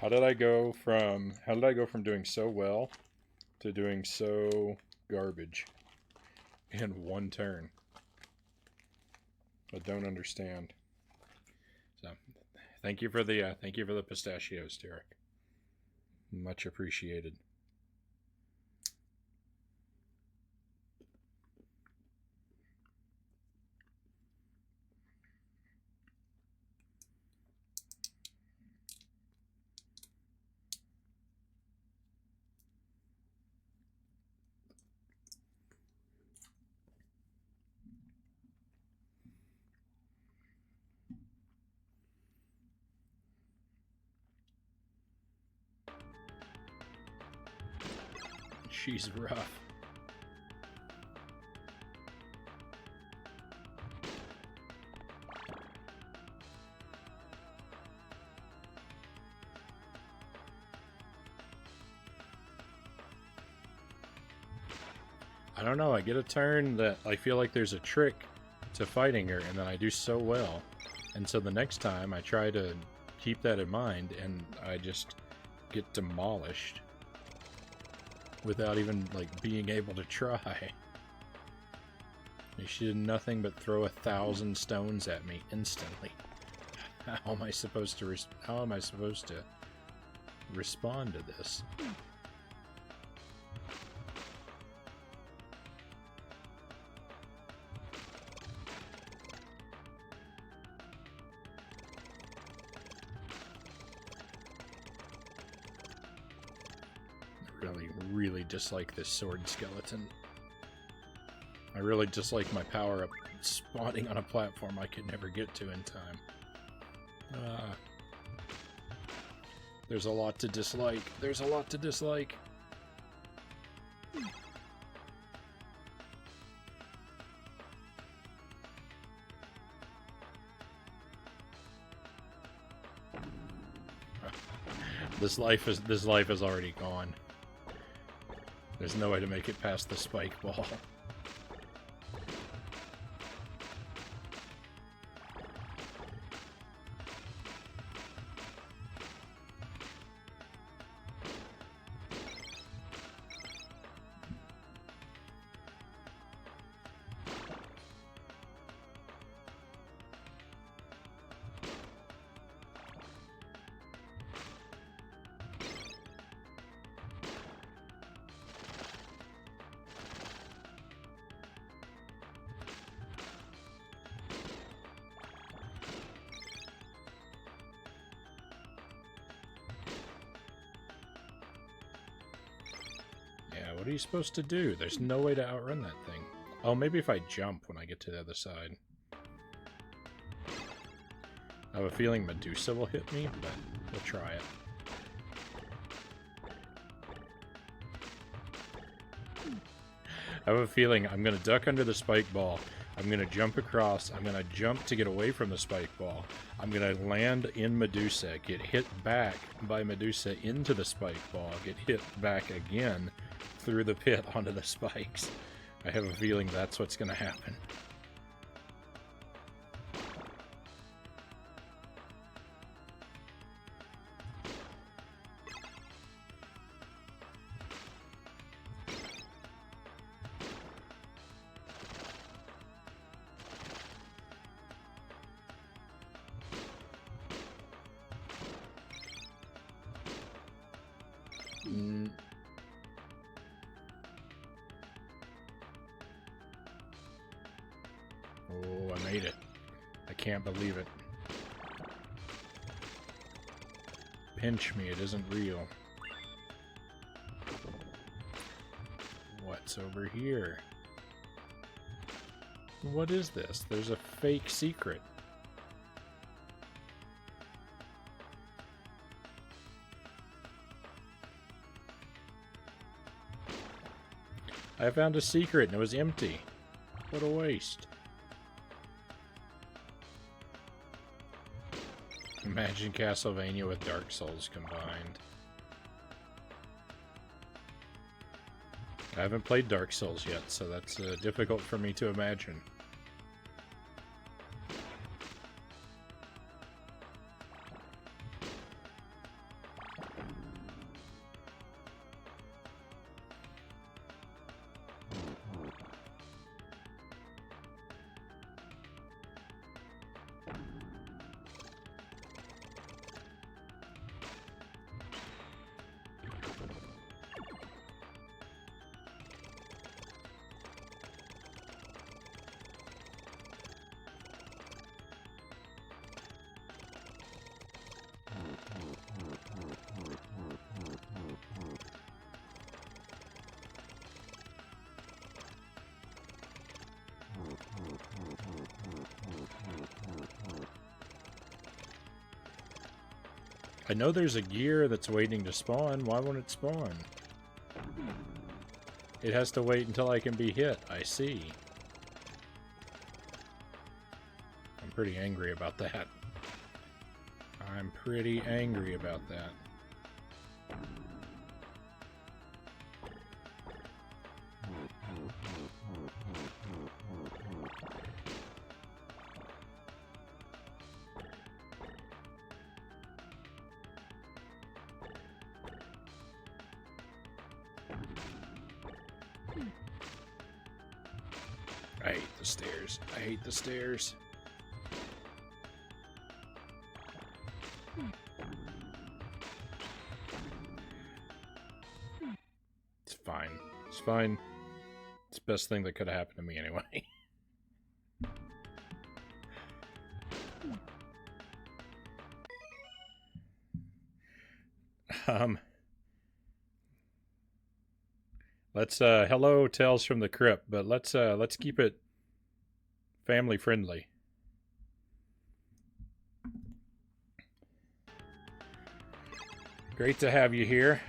How did I go from doing so well to doing so garbage in one turn? I don't understand. So, thank you for the pistachios, Derek. Much appreciated. She's rough. I don't know, I get a turn that I feel like there's a trick to fighting her, and then I do so well. And so the next time I try to keep that in mind, and I just get demolished without even, like, being able to try. She did nothing but throw 1,000 stones at me instantly. How am I supposed to respond to this? Really dislike this sword skeleton. I really dislike my power-up spawning on a platform I could never get to in time. There's a lot to dislike. There's a lot to dislike. This life is already gone. There's no way to make it past the spike ball. What are you supposed to do? There's no way to outrun that thing. Oh, maybe if I jump when I get to the other side. I have a feeling Medusa will hit me, but we'll try it. I have a feeling I'm going to duck under the spike ball. I'm going to jump across. I'm going to jump to get away from the spike ball. I'm going to land in Medusa, get hit back by Medusa into the spike ball, get hit back again through the pit onto the spikes. I have a feeling that's what's going to happen. Oh, I made it. I can't believe it. Pinch me, it isn't real. What's over here? What is this? There's a fake secret. I found a secret and it was empty. What a waste. Imagine Castlevania with Dark Souls combined. I haven't played Dark Souls yet, so that's difficult for me to imagine. I know there's a gear that's waiting to spawn. Why won't it spawn? It has to wait until I can be hit. I see. I'm pretty angry about that. I'm pretty angry about that. I hate the stairs. I hate the stairs. It's fine. It's fine. It's the best thing that could have happened to me anyway. Let's hello Tales from the Crypt, but let's keep it family friendly. Great to have you here.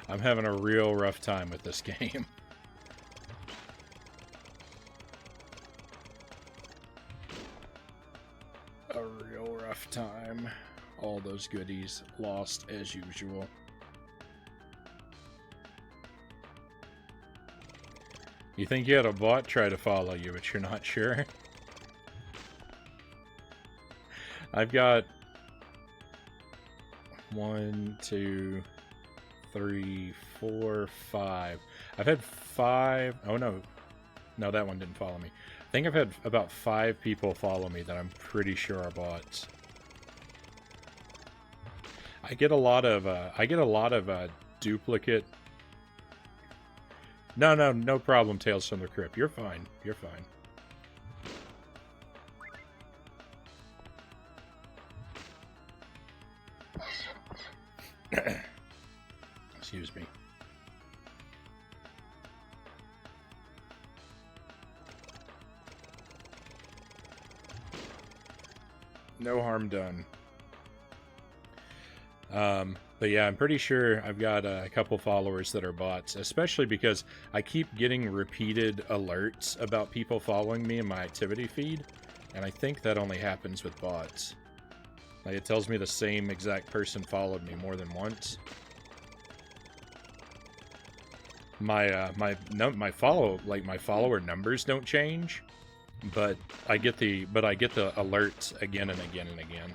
I'm having a real rough time with this game. A real rough time. All those goodies lost as usual. You think you had a bot try to follow you, but you're not sure? I've got 1, 2, 3, 4, 5. I've had 5. Oh no. No, that one didn't follow me. I think I've had about 5 people follow me that I'm pretty sure are bots. I get a lot of duplicate. No problem, Tales from the Crypt. You're fine. You're fine. Excuse me. No harm done. But yeah, I'm pretty sure I've got a couple followers that are bots, especially because I keep getting repeated alerts about people following me in my activity feed, and I think that only happens with bots. Like, it tells me the same exact person followed me more than once. My follower numbers don't change, but I get the alerts again and again and again.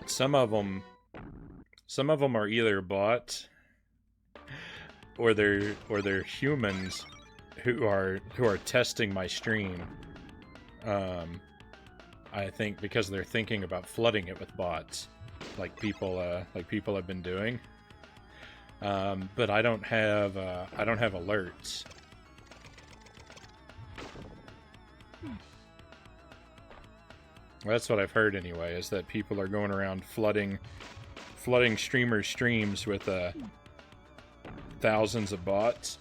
Some of them are either bots or they're humans who are testing my stream. I think because they're thinking about flooding it with bots, like people have been doing. But I don't have alerts. That's what I've heard anyway, is that people are going around flooding streamers' streams with thousands of bots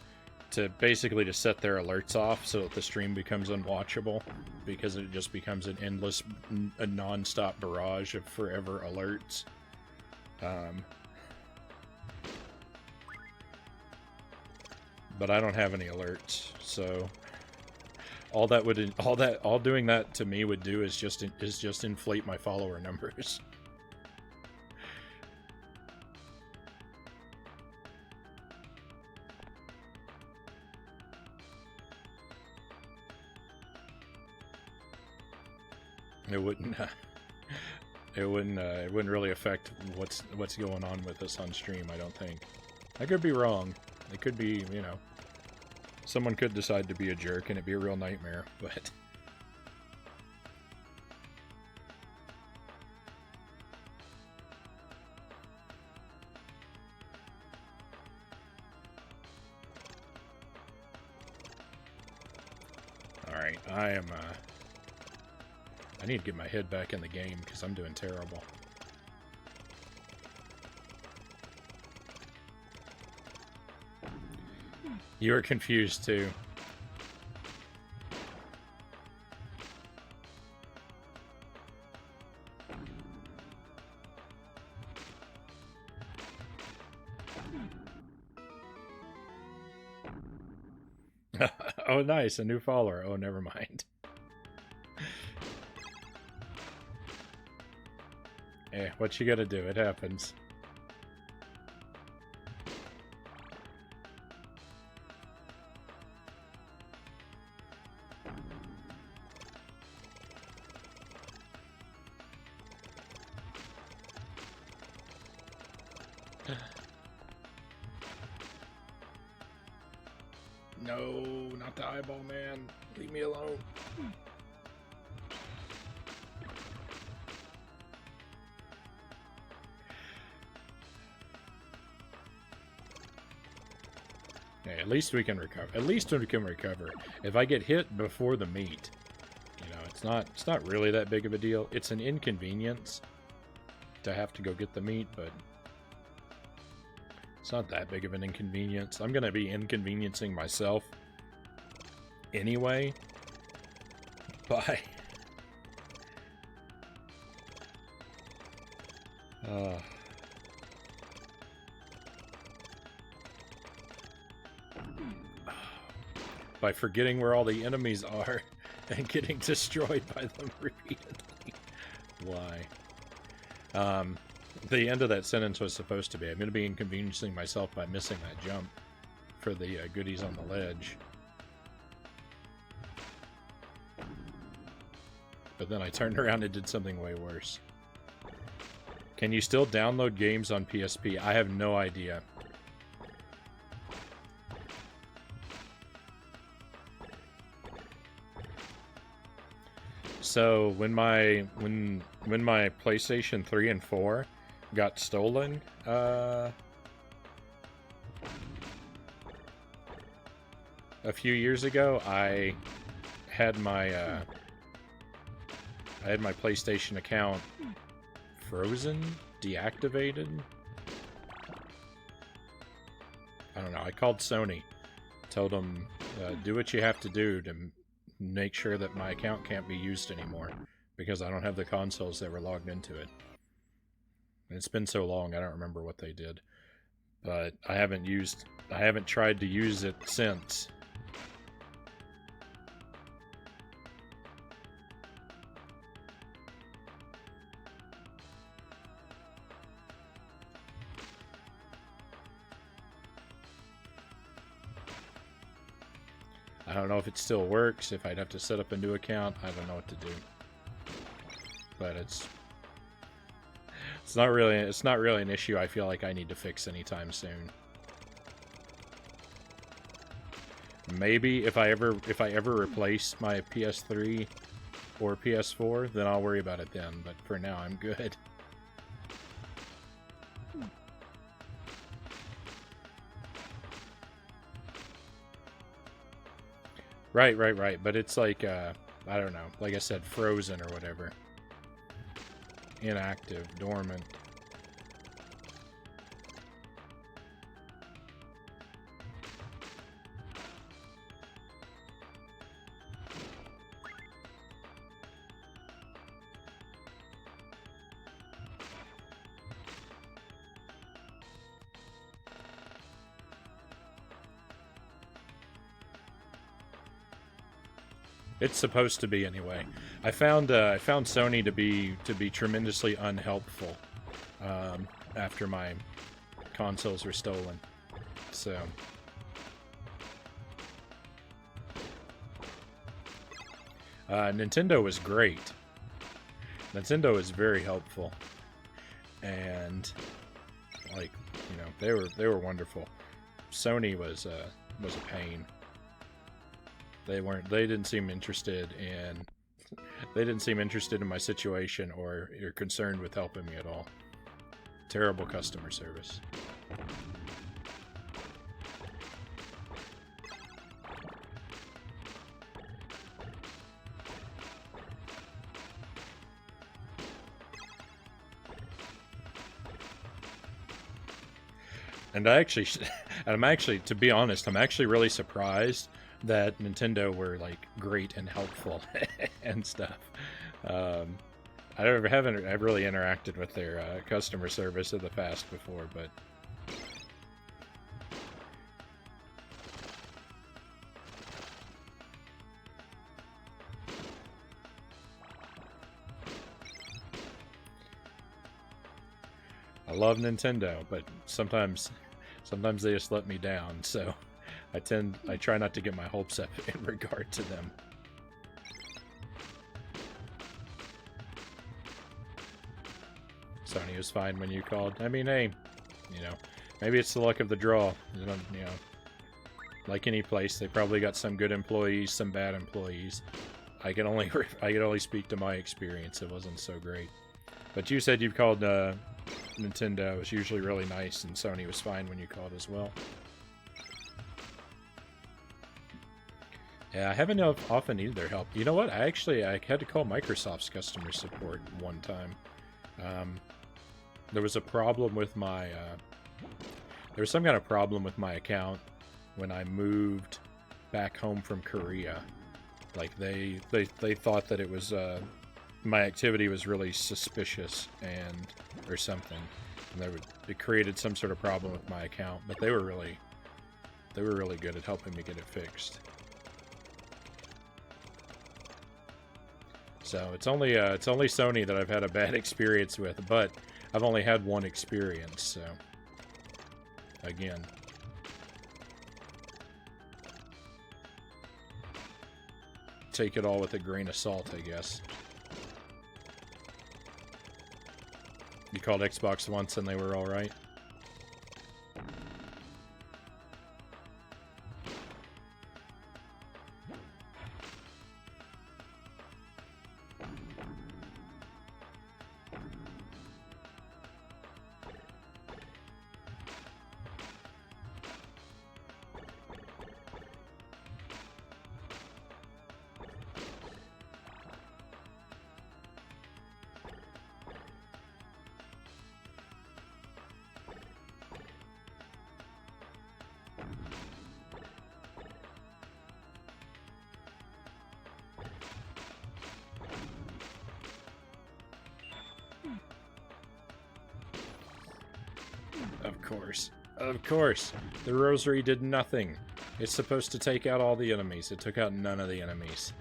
to basically set their alerts off so that the stream becomes unwatchable, because it just becomes an endless, a non-stop barrage of forever alerts. But I don't have any alerts, so all doing that to me would do is just inflate my follower numbers. It It wouldn't really affect what's going on with us on stream, I don't think. I could be wrong. It could be, you know, someone could decide to be a jerk and it'd be a real nightmare, but... Alright, I need to get my head back in the game because I'm doing terrible. You were confused too. Oh, nice, a new follower. Oh, never mind. Eh, what you gotta do? It happens. No, not the eyeball man. Leave me alone. Okay, at least we can recover. At least we can recover. If I get hit before the meat, you know, it's not really that big of a deal. It's an inconvenience to have to go get the meat, but it's not that big of an inconvenience. I'm gonna be inconveniencing myself anyway by forgetting where all the enemies are and getting destroyed by them repeatedly. Why? The end of that sentence was supposed to be, I'm going to be inconveniencing myself by missing that jump for the goodies on the ledge. But then I turned around and did something way worse. Can you still download games on PSP? I have no idea. So when my PlayStation 3 and 4 got stolen, a few years ago, I had my PlayStation account frozen, deactivated. I don't know. I called Sony, told them do what you have to do to make sure that my account can't be used anymore because I don't have the consoles that were logged into it. And it's been so long, I don't remember what they did. But I haven't tried to use it since. I don't know if it still works, if I'd have to set up a new account. I don't know what to do. But it's not really an issue I feel like I need to fix anytime soon. Maybe if I ever replace my PS3 or PS4, then I'll worry about it then, but for now I'm good. Right. But it's like, I don't know. Like I said, frozen or whatever. Inactive, dormant. It's supposed to be anyway. I found Sony to be tremendously unhelpful after my consoles were stolen. So Nintendo was great. Nintendo is very helpful, and like, you know, they were wonderful. Sony was a pain. They didn't seem interested in my situation, or you're concerned with helping me at all. Terrible customer service. And I'm actually, to be honest, I'm actually really surprised that Nintendo were like great and helpful and stuff. Haven't really interacted with their customer service in the past before, but I love Nintendo, but sometimes they just let me down, so I try not to get my hopes up in regard to them. Sony was fine when you called. I mean, hey, you know, maybe it's the luck of the draw. You know, like any place, they probably got some good employees, some bad employees. I can only speak to my experience. It wasn't so great. But you said you've called Nintendo. It's usually really nice, and Sony was fine when you called as well. Yeah, I haven't often needed their help. You know what? I had to call Microsoft's customer support one time. There was a problem with my there was some kind of problem with my account when I moved back home from Korea. Like they thought that it was my activity was really suspicious or something, and it created some sort of problem with my account. But they were really good at helping me get it fixed. So it's only Sony that I've had a bad experience with, but I've only had one experience, so again. Take it all with a grain of salt, I guess. You called Xbox once and they were alright? Of course. The rosary did nothing. It's supposed to take out all the enemies. It took out none of the enemies.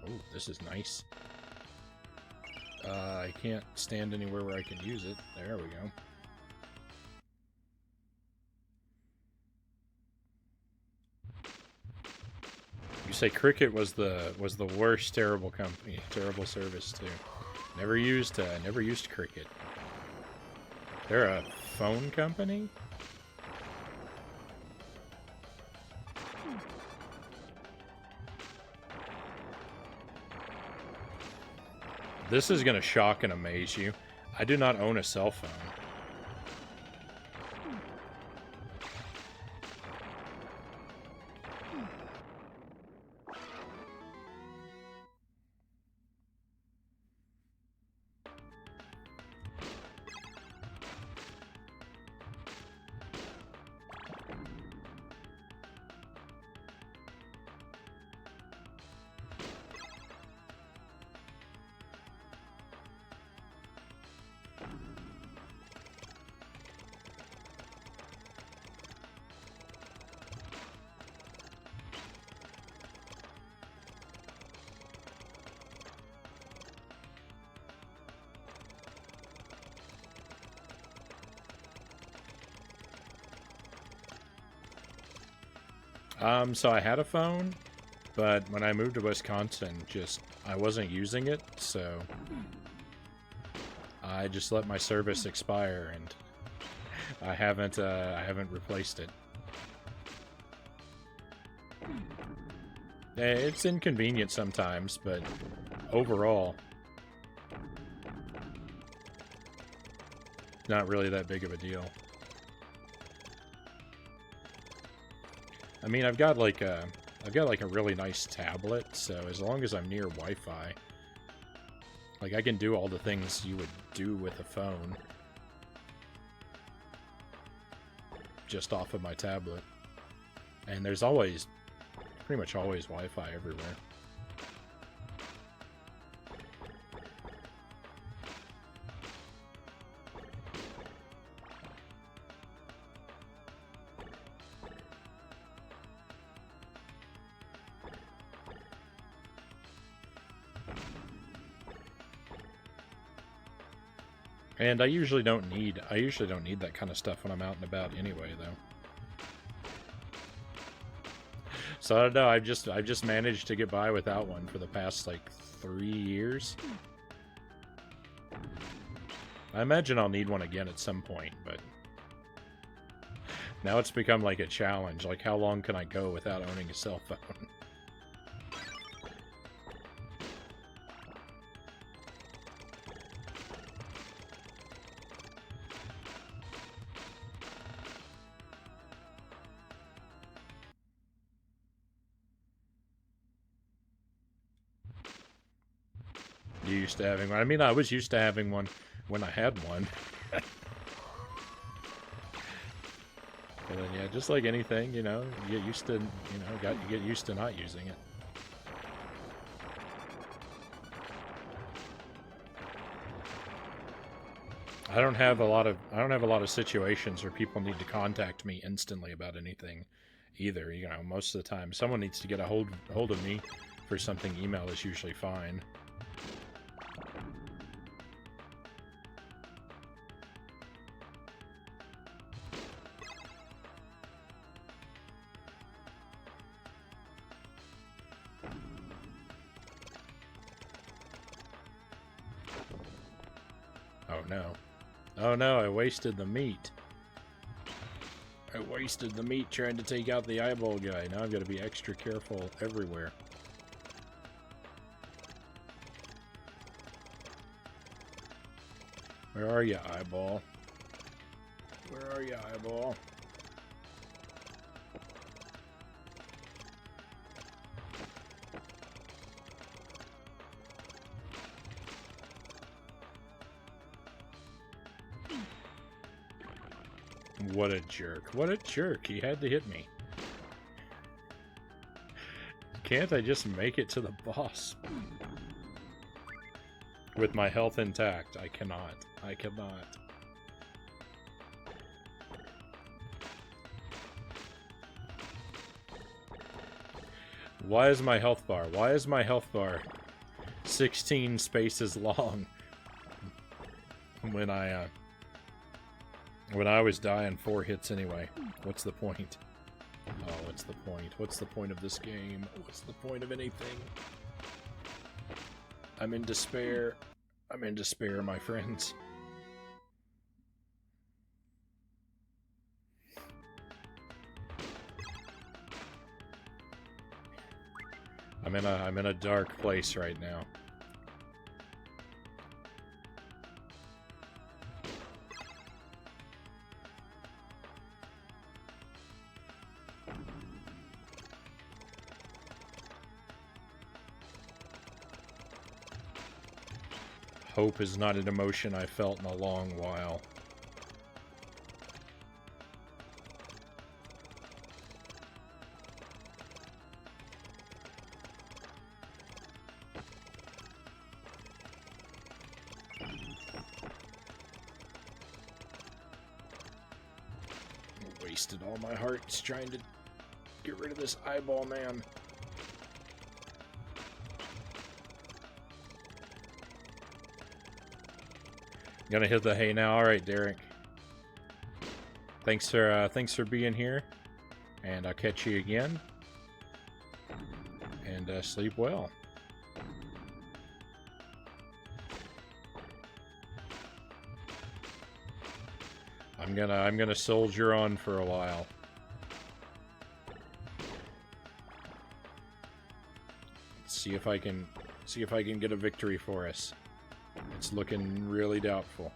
Oh, this is nice. I can't stand anywhere where I can use it. There we go. You say Cricket was the worst terrible company, terrible service too. Never used Cricket. They're a phone company? This is gonna shock and amaze you. I do not own a cell phone. So I had a phone, but when I moved to Wisconsin, I wasn't using it, so I just let my service expire, and I haven't replaced it. It's inconvenient sometimes, but overall, not really that big of a deal. I mean, I've got like a really nice tablet, so as long as I'm near Wi-Fi, like I can do all the things you would do with a phone just off of my tablet. And there's pretty much always Wi-Fi everywhere. And I usually don't need that kind of stuff when I'm out and about anyway, though. So I don't know, I've just managed to get by without one for the past like 3 years. I imagine I'll need one again at some point, but now it's become like a challenge. Like, how long can I go without owning a cell phone? You used to having one? I mean, I was used to having one when I had one. But then, yeah, just like anything, you know, you get used to, you get used to not using it. I don't have a lot of situations where people need to contact me instantly about anything either. You know, most of the time someone needs to get a hold of me for something. Email is usually fine. Oh no. Oh no, I wasted the meat. I wasted the meat trying to take out the eyeball guy. Now I've got to be extra careful everywhere. Where are you, eyeball? Where are you, eyeball? What a jerk. What a jerk. He had to hit me. Can't I just make it to the boss? With my health intact, I cannot. I cannot. Why is my health bar? Why is my health bar 16 spaces long? When I always die in 4 hits anyway. What's the point? Oh, what's the point? What's the point of this game? What's the point of anything? I'm in despair. I'm in despair, my friends. I'm in a dark place right now. Hope is not an emotion I've felt in a long while. Wasted all my hearts trying to get rid of this eyeball man. Gonna hit the hay now. All right, Derek. Thanks for being here. And I'll catch you again. And sleep well. I'm gonna soldier on for a while. See if I can get a victory for us. It's looking really doubtful.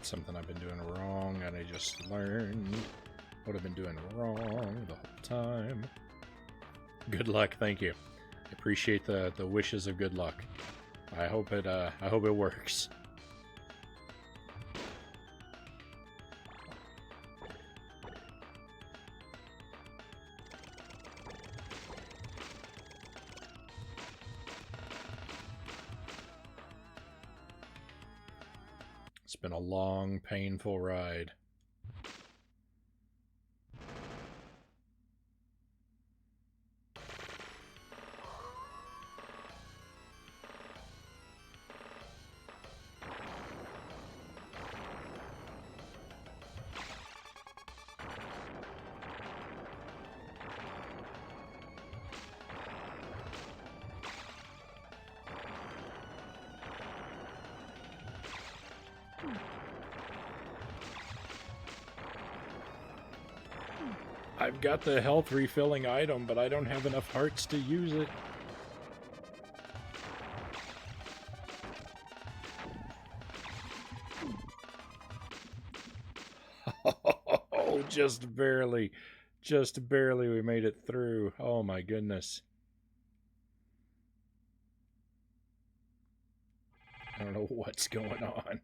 Something I've been doing wrong, and I just learned what I've been doing wrong the whole time. Good luck, thank you. I appreciate the wishes of good luck. I hope it works. It's been a long, painful ride. I've got the health refilling item, but I don't have enough hearts to use it. Oh, just barely we made it through. Oh my goodness. I don't know what's going on.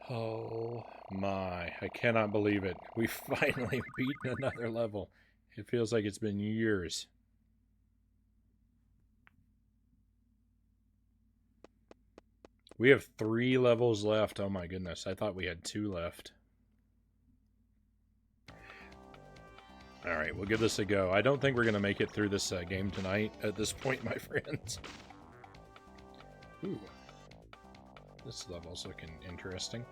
Oh my, I cannot believe it. We finally beaten another level. It feels like it's been years. We have 3 levels left. Oh my goodness, I thought we had 2 left. Alright, we'll give this a go. I don't think we're going to make it through this game tonight at this point, my friends. Ooh. This level's looking interesting.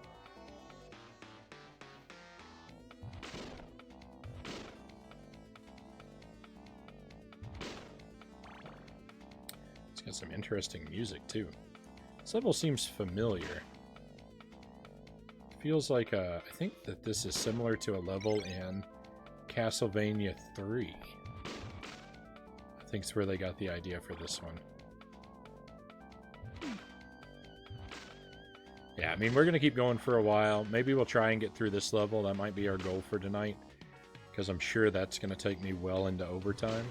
It's got some interesting music, too. This level seems familiar. Feels like, I think that this is similar to a level in Castlevania 3. I think it's where they got the idea for this one. Yeah, I mean, we're going to keep going for a while. Maybe we'll try and get through this level. That might be our goal for tonight, because I'm sure that's going to take me well into overtime.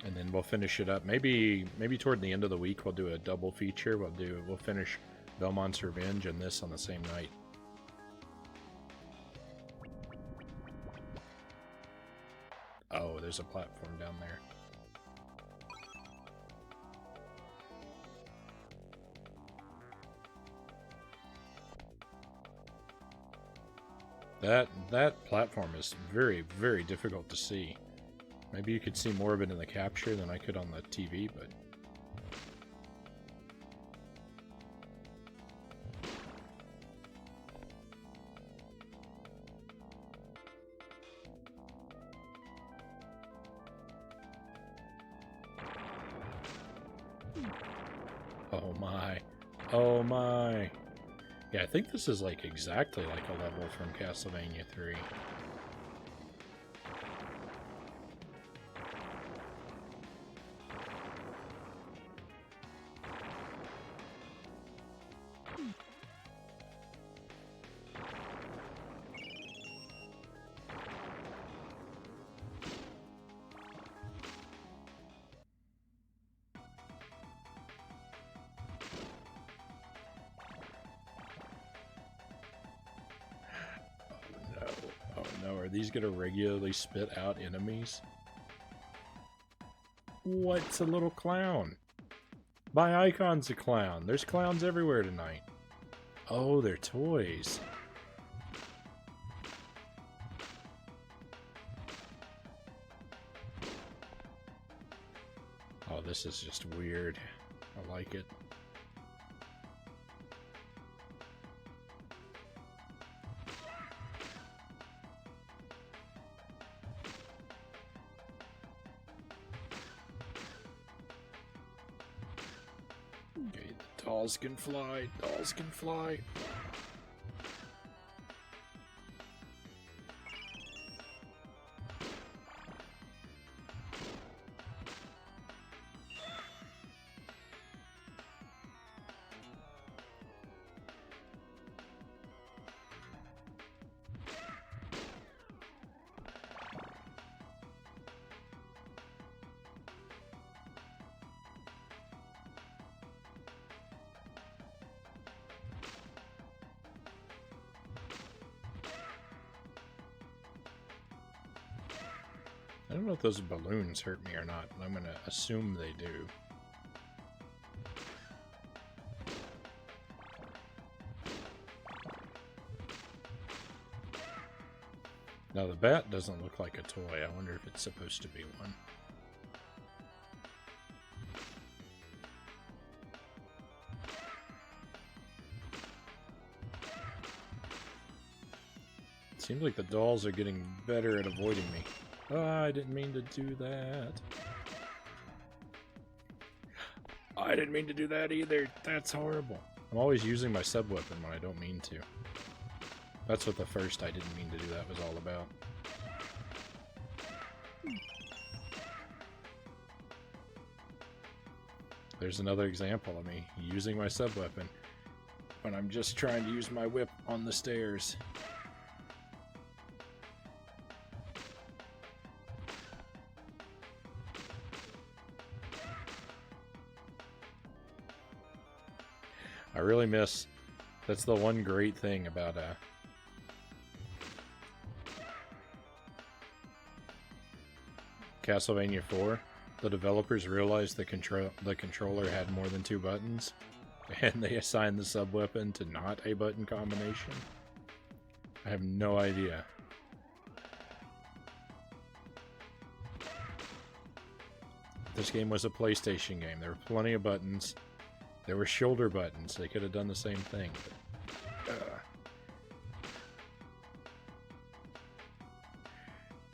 And then we'll finish it up. Maybe toward the end of the week we'll do a double feature. We'll finish Belmont's Revenge and this on the same night. Oh, there's a platform down there. That platform is very, very difficult to see. Maybe you could see more of it in the capture than I could on the TV, but... Oh my. Oh my. Yeah, I think this is like exactly like a level from Castlevania 3. Are these gonna regularly spit out enemies? What's a little clown? My icon's a clown. There's clowns everywhere tonight. Oh, they're toys. Oh, this is just weird. I like it. Okay, the dolls can fly. Dolls can fly. I don't know if those balloons hurt me or not, but I'm going to assume they do. Now the bat doesn't look like a toy. I wonder if it's supposed to be one. It seems like the dolls are getting better at avoiding me. Oh, I didn't mean to do that. I didn't mean to do that either. That's horrible. I'm always using my sub-weapon when I don't mean to. That's what the first I didn't mean to do that was all about. There's another example of me using my sub-weapon when I'm just trying to use my whip on the stairs. I really miss... That's the one great thing about Castlevania 4. The developers realized the controller had more than 2 buttons, and they assigned the sub-weapon to not a button combination. I have no idea. This game was a PlayStation game. There were plenty of buttons. There were shoulder buttons. They could have done the same thing. But,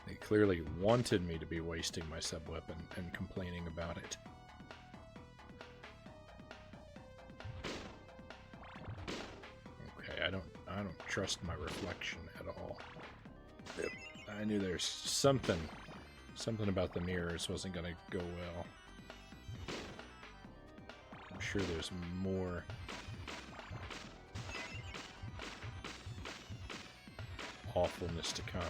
they clearly wanted me to be wasting my sub-weapon and complaining about it. Okay, I don't trust my reflection at all. I knew there's something about the mirrors wasn't going to go well. I'm sure there's more awfulness to come.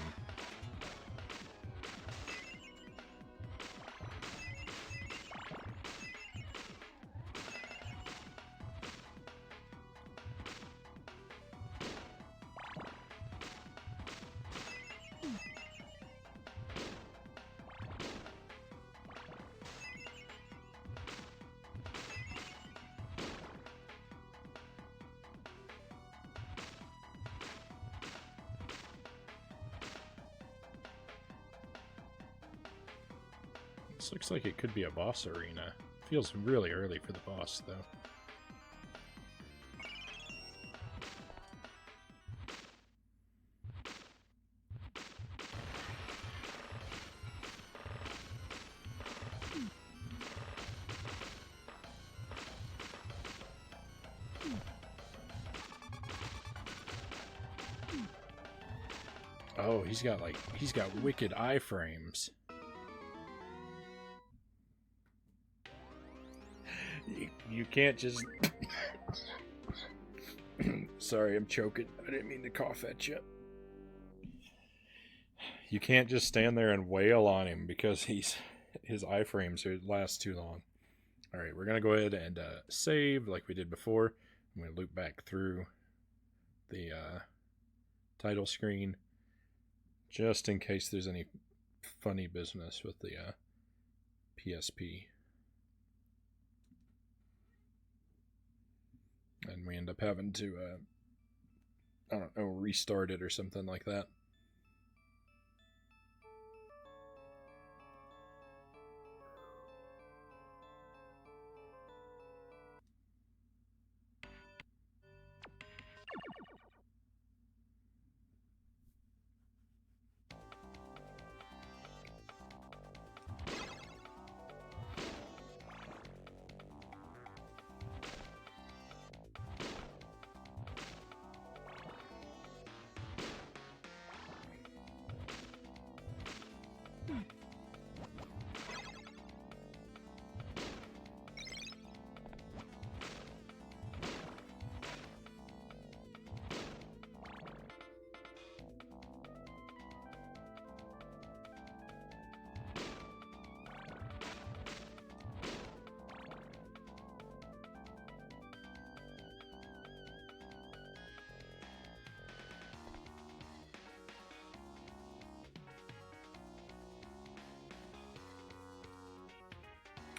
This looks like it could be a boss arena. Feels really early for the boss, though. Oh, he's got wicked iframes. You can't just... Sorry, I'm choking. I didn't mean to cough at you. You can't just stand there and wail on him because his iframes last too long. Alright, we're going to go ahead and save like we did before. I'm going to loop back through the title screen. Just in case there's any funny business with the PSP. And we end up having to, I don't know, restart it or something like that.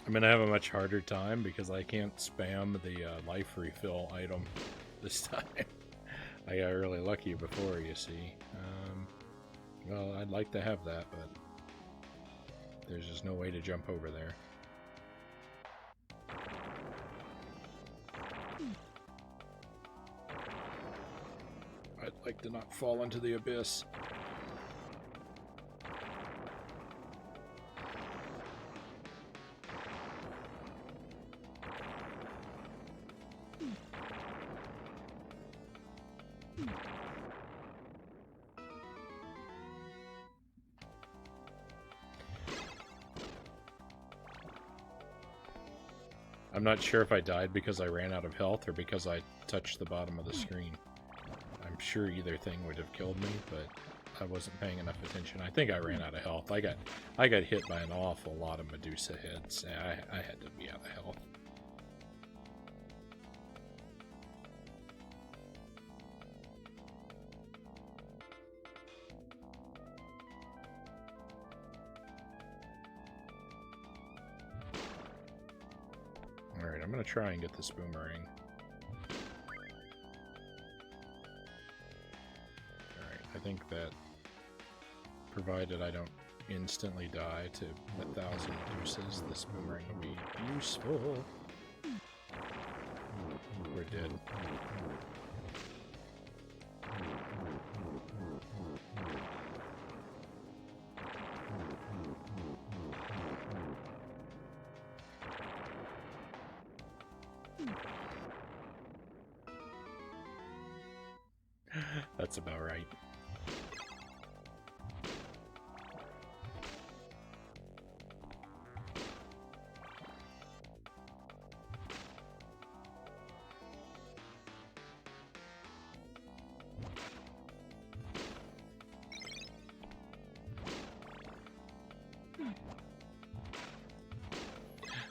I'm going to have a much harder time because I can't spam the life refill item this time. I got really lucky before, you see. Well, I'd like to have that, but there's just no way to jump over there. I'd like to not fall into the abyss. I'm not sure if I died because I ran out of health or because I touched the bottom of the screen. I'm sure either thing would have killed me, but I wasn't paying enough attention. I think I ran out of health. I got hit by an awful lot of Medusa hits. I had to be out of health. Alright, I'm going to try and get this boomerang. Alright, I think that provided I don't instantly die to 1,000 Medusas, this boomerang will be useful. We're dead. That's about right.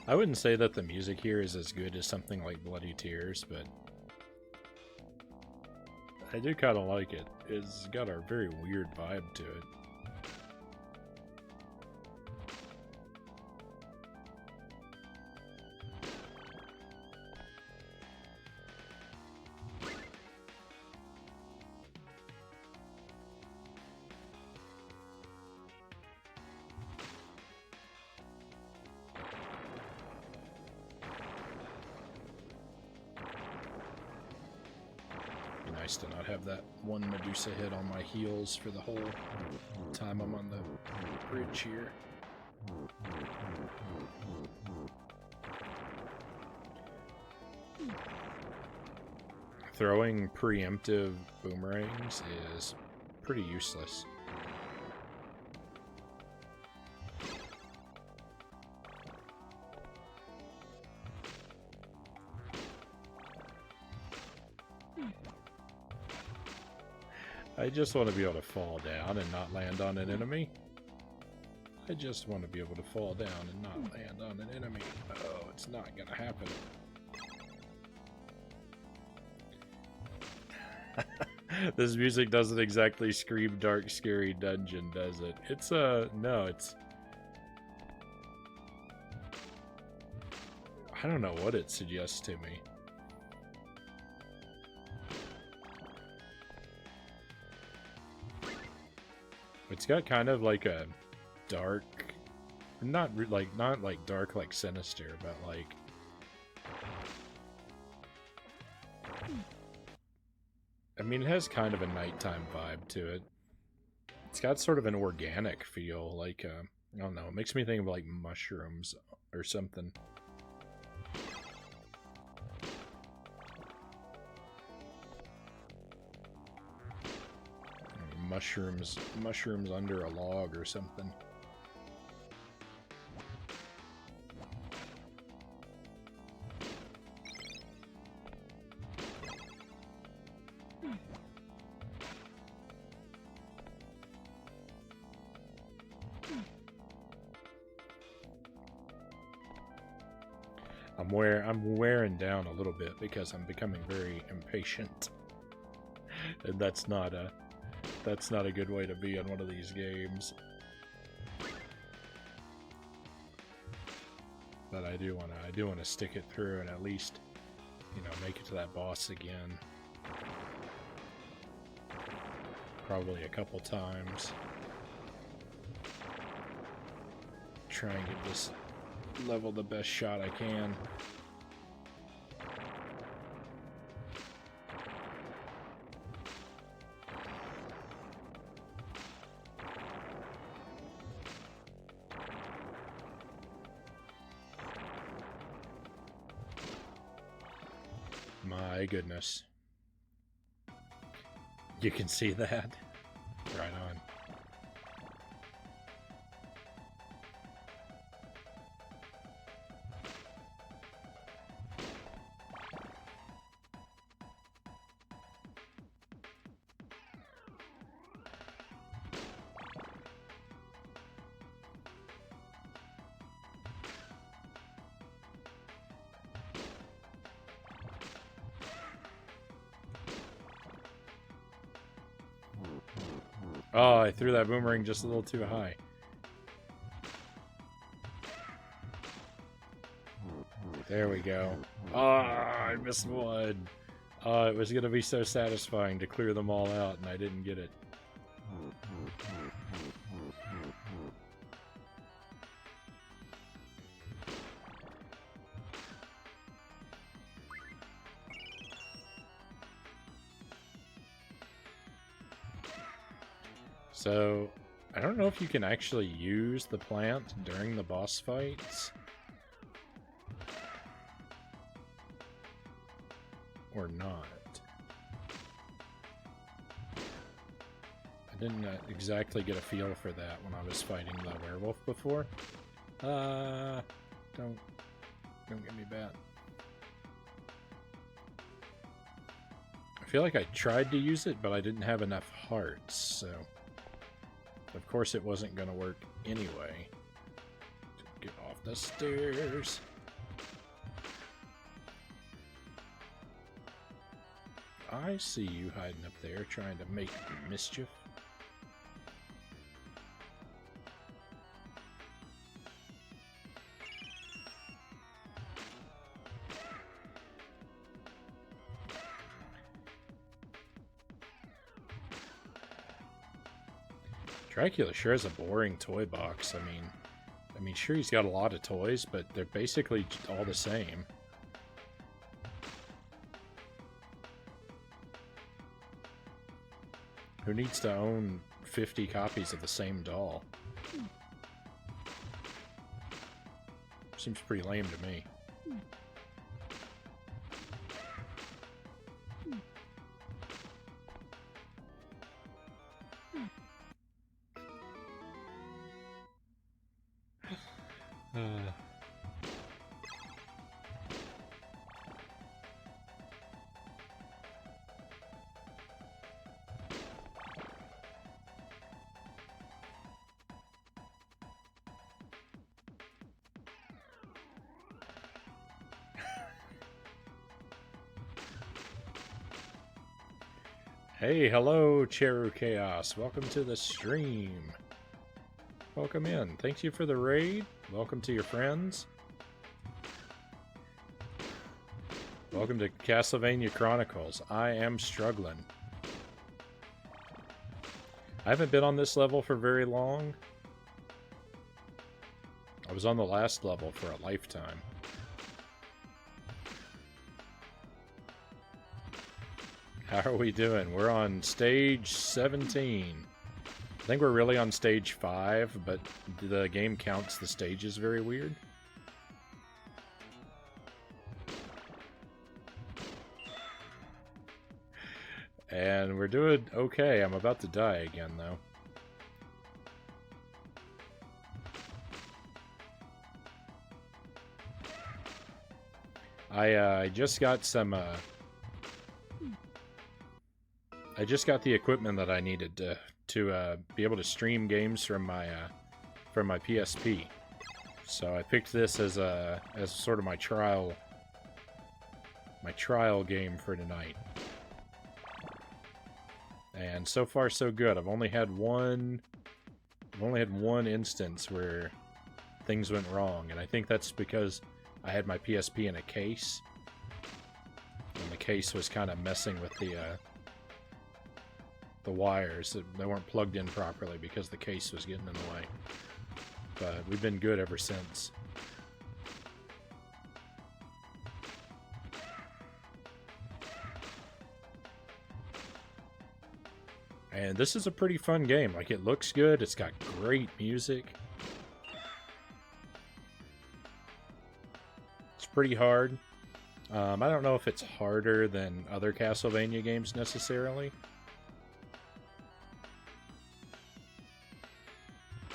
I wouldn't say that the music here is as good as something like Bloody Tears, but I do kind of like it. It's got a very weird vibe to it. Nice to not have that one Medusa hit on my heels for the whole time I'm on the bridge here. Throwing preemptive boomerangs is pretty useless. I just want to be able to fall down and not land on an enemy. I just want to be able to fall down and not land on an enemy. Oh, it's not gonna happen. This music doesn't exactly scream dark, scary dungeon, does it? It's no, it's... I don't know what it suggests to me. It's got kind of like a dark, not like dark like Sinister, but like I mean, it has kind of a nighttime vibe to it. It's got sort of an organic feel, like I don't know. It makes me think of like mushrooms or something. Mushrooms under a log or something. I'm wearing down a little bit because I'm becoming very impatient, and that's not a good way to be in one of these games. But I do want to stick it through and at least, you know, make it to that boss again. Probably a couple times. Try and get this level the best shot I can. My goodness. You can see that? Right on. Oh, I threw that boomerang just a little too high. There we go. Oh, I missed one. Oh, it was going to be so satisfying to clear them all out, and I didn't get it. So, I don't know if you can actually use the plant during the boss fights. Or not. I didn't exactly get a feel for that when I was fighting the werewolf before. Don't get me bad. I feel like I tried to use it, but I didn't have enough hearts, so... Of course it wasn't going to work anyway. Get off the stairs. I see you hiding up there trying to make mischief. Dracula sure is a boring toy box. I mean, sure he's got a lot of toys, but they're basically all the same. Who needs to own 50 copies of the same doll? Seems pretty lame to me. Hey, hello, Cheru Chaos. Welcome to the stream. Welcome in. Thank you for the raid. Welcome to your friends. Welcome to Castlevania Chronicles. I am struggling. I haven't been on this level for very long. I was on the last level for a lifetime. How are we doing? We're on stage 17. I think we're really on stage 5, but the game counts the stages very weird. And we're doing okay. I'm about to die again, though. I just got some, I just got the equipment that I needed to be able to stream games from my PSP. So I picked this as sort of my trial game for tonight. And so far so good. I've only had one instance where things went wrong, and I think that's because I had my PSP in a case. And the case was kind of messing with the wires. They weren't plugged in properly because the case was getting in the way. But we've been good ever since. And this is a pretty fun game. Like, it looks good. It's got great music. It's pretty hard. I don't know if it's harder than other Castlevania games necessarily.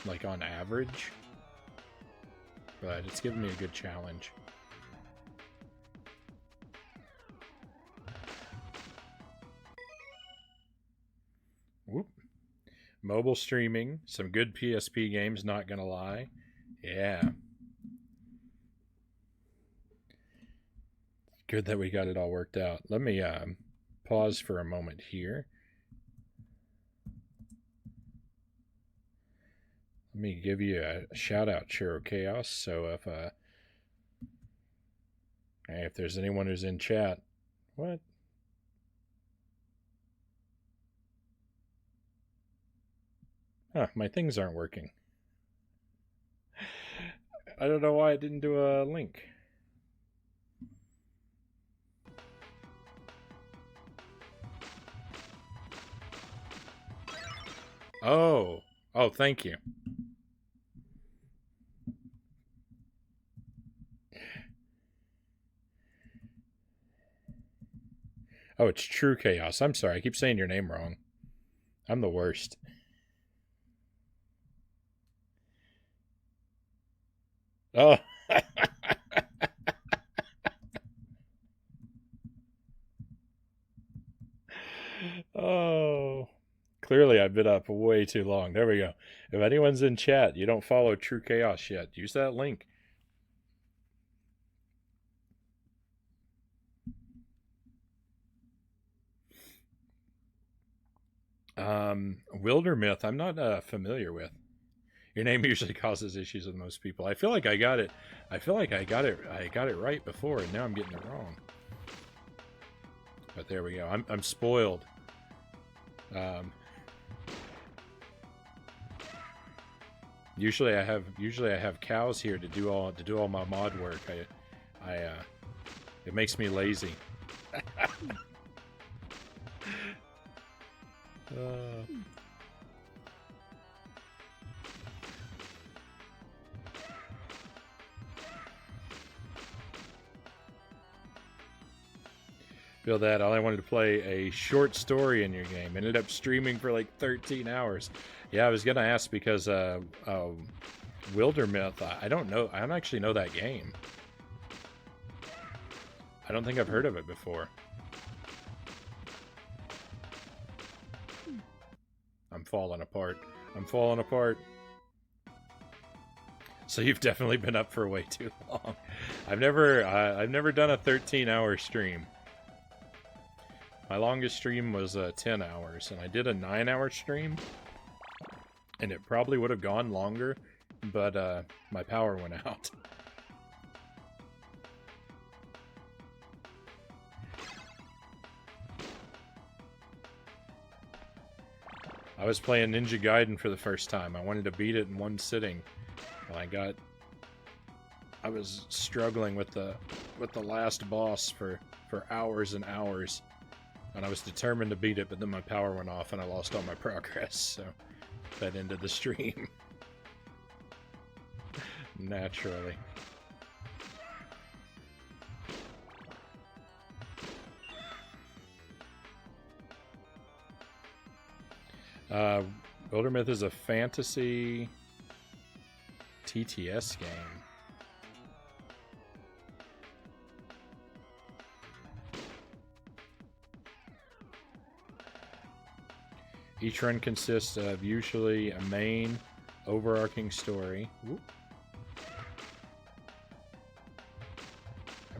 Like on average. But it's given me a good challenge. Whoop. Mobile streaming. Some good PSP games, not gonna lie. Yeah. Good that we got it all worked out. Let me pause for a moment here. Let me give you a shout out, Chiro Chaos. So if there's anyone who's in chat, what? Huh, my things aren't working. I don't know why I didn't do a link. Oh, thank you. Oh, it's True Chaos. I'm sorry, I keep saying your name wrong. I'm the worst. Oh. Oh. Clearly, I've been up way too long. There we go. If anyone's in chat, you don't follow True Chaos yet, use that link. Wildermyth, I'm not familiar with. Your name usually causes issues with most people. I feel like I got it. I feel like I got it right before, and now I'm getting it wrong. But there we go. I'm spoiled. Usually I have cows here to do all my mod work. It makes me lazy. Feel that. All I wanted to play a short story in your game. Ended up streaming for like 13 hours. Yeah, I was gonna ask because Wildermyth, I don't know. I don't actually know that game. I don't think I've heard of it before. I'm falling apart. I'm falling apart. So you've definitely been up for way too long. I've never done a 13-hour stream. My longest stream was 10 hours, and I did a 9-hour stream, and it probably would have gone longer, but my power went out. I was playing Ninja Gaiden for the first time. I wanted to beat it in one sitting. And I was struggling with the last boss for hours and hours. And I was determined to beat it, but then my power went off and I lost all my progress, so that ended the stream. Naturally. Wildermyth is a fantasy TTS game. Each run consists of usually a main overarching story. Whoop.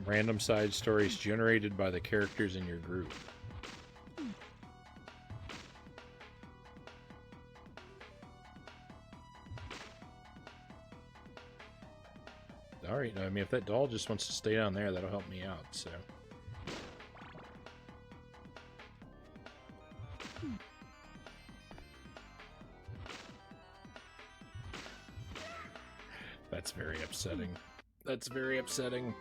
Random side stories generated by the characters in your group. Alright, I mean, if that doll just wants to stay down there, that'll help me out, so. That's very upsetting. That's very upsetting.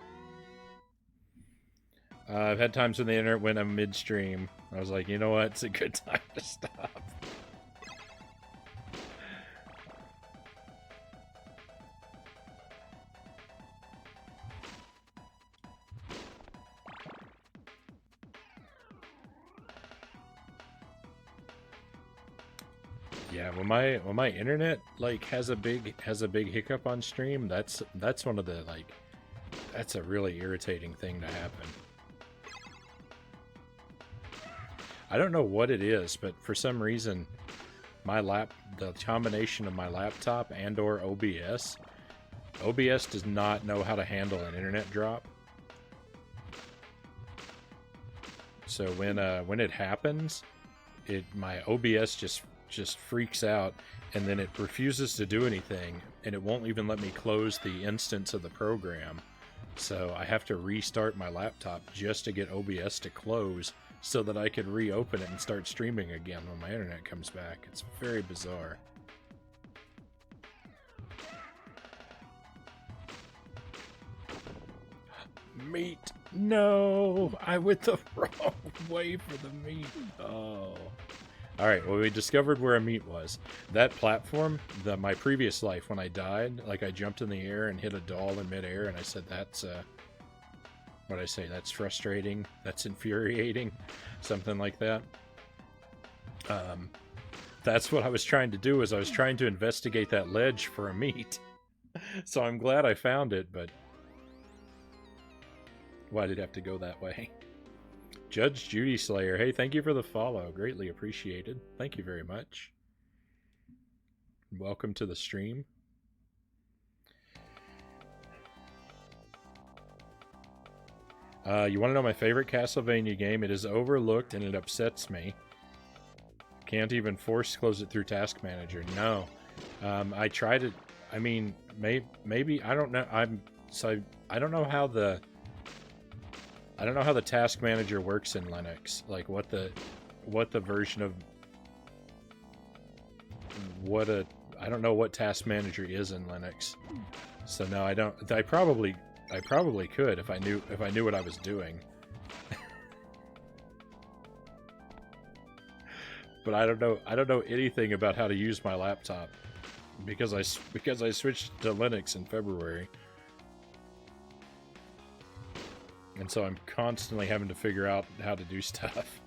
I've had times when the internet went on midstream. I was like, you know what? It's a good time to stop. Yeah, when my internet like has a big hiccup on stream, that's one of the like that's a really irritating thing to happen. I don't know what it is, but for some reason the combination of my laptop and or OBS does not know how to handle an internet drop. So when it happens, my OBS just freaks out, and then it refuses to do anything, and it won't even let me close the instance of the program. So I have to restart my laptop just to get OBS to close so that I could reopen it and start streaming again when my internet comes back. It's very bizarre. Meat! No! I went the wrong way for the meat. Oh. Alright, well, we discovered where a meat was. That platform, my previous life, when I died, like, I jumped in the air and hit a doll in midair, and I said, that's, what'd I say? That's frustrating. That's infuriating. Something like that. That's what I was trying to do, is I was trying to investigate that ledge for a meat. So I'm glad I found it, but why did it have to go that way? Judge Judy Slayer, hey, thank you for the follow. Greatly appreciated. Thank you very much. Welcome to the stream. You want to know my favorite Castlevania game? It is overlooked and it upsets me. Can't even force close it through Task Manager. No. I tried it. I mean, maybe I don't know. I don't know how the Task Manager works in Linux. Like what the version of I don't know what Task Manager is in Linux. So no, I don't. I probably could if I knew what I was doing. But I don't know anything about how to use my laptop because I switched to Linux in February. And so I'm constantly having to figure out how to do stuff.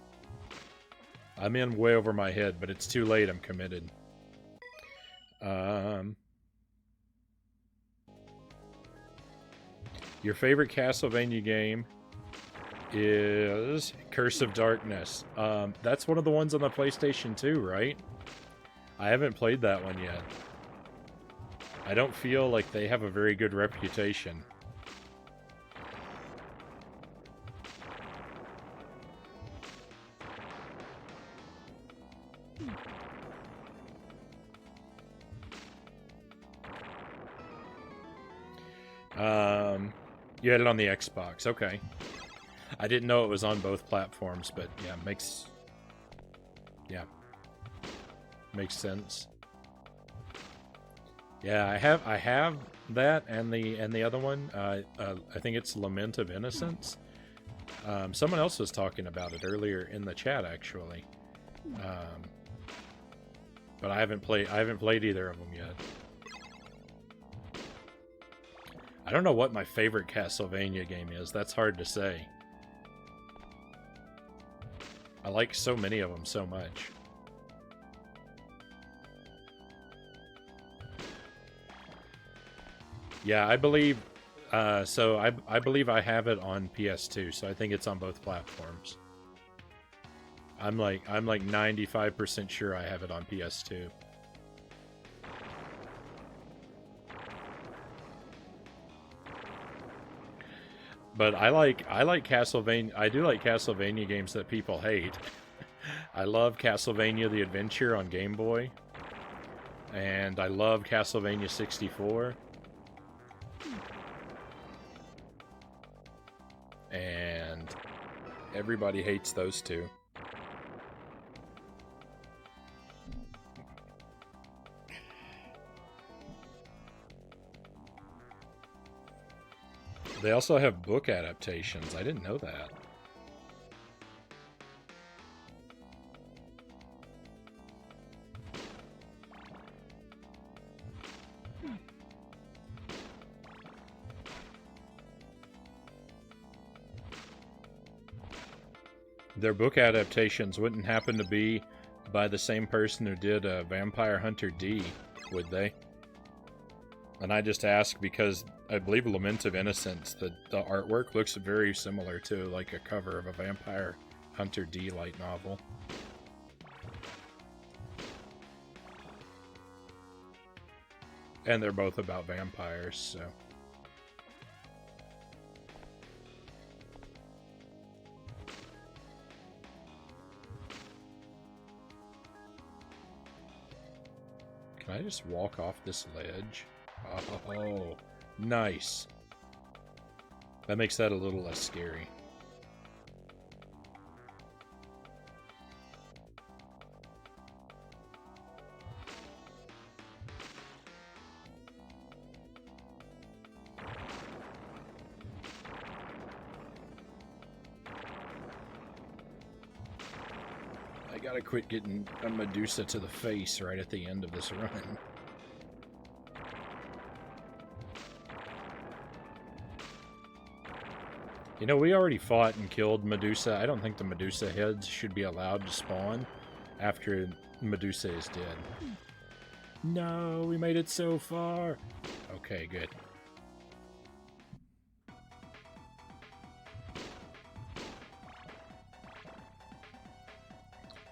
I'm in way over my head, but it's too late. I'm committed. Your favorite Castlevania game is Curse of Darkness. That's one of the ones on the PlayStation 2, right? I haven't played that one yet. I don't feel like they have a very good reputation. You had it on the Xbox. Okay. I didn't know it was on both platforms, but yeah, makes sense. Yeah, I have that and the other one. I think it's Lament of Innocence. Someone else was talking about it earlier in the chat, actually. But I haven't played either of them yet. I don't know what my favorite Castlevania game is. That's hard to say. I like so many of them so much. Yeah, I believe. So I believe I have it on PS2. So I think it's on both platforms. I'm like 95% sure I have it on PS2. But I like Castlevania. I do like Castlevania games that people hate. I love Castlevania the Adventure on Game Boy. And I love Castlevania 64. And everybody hates those two. They also have book adaptations. I didn't know that. Their book adaptations wouldn't happen to be by the same person who did Vampire Hunter D, would they? And I just ask because I believe Lament of Innocence, the artwork looks very similar to like a cover of a Vampire Hunter D light novel. And they're both about vampires, so... Can I just walk off this ledge? Oh, nice. That makes that a little less scary. I gotta quit getting a Medusa to the face right at the end of this run. You know, we already fought and killed Medusa. I don't think the Medusa heads should be allowed to spawn after Medusa is dead. No, we made it so far. Okay, good.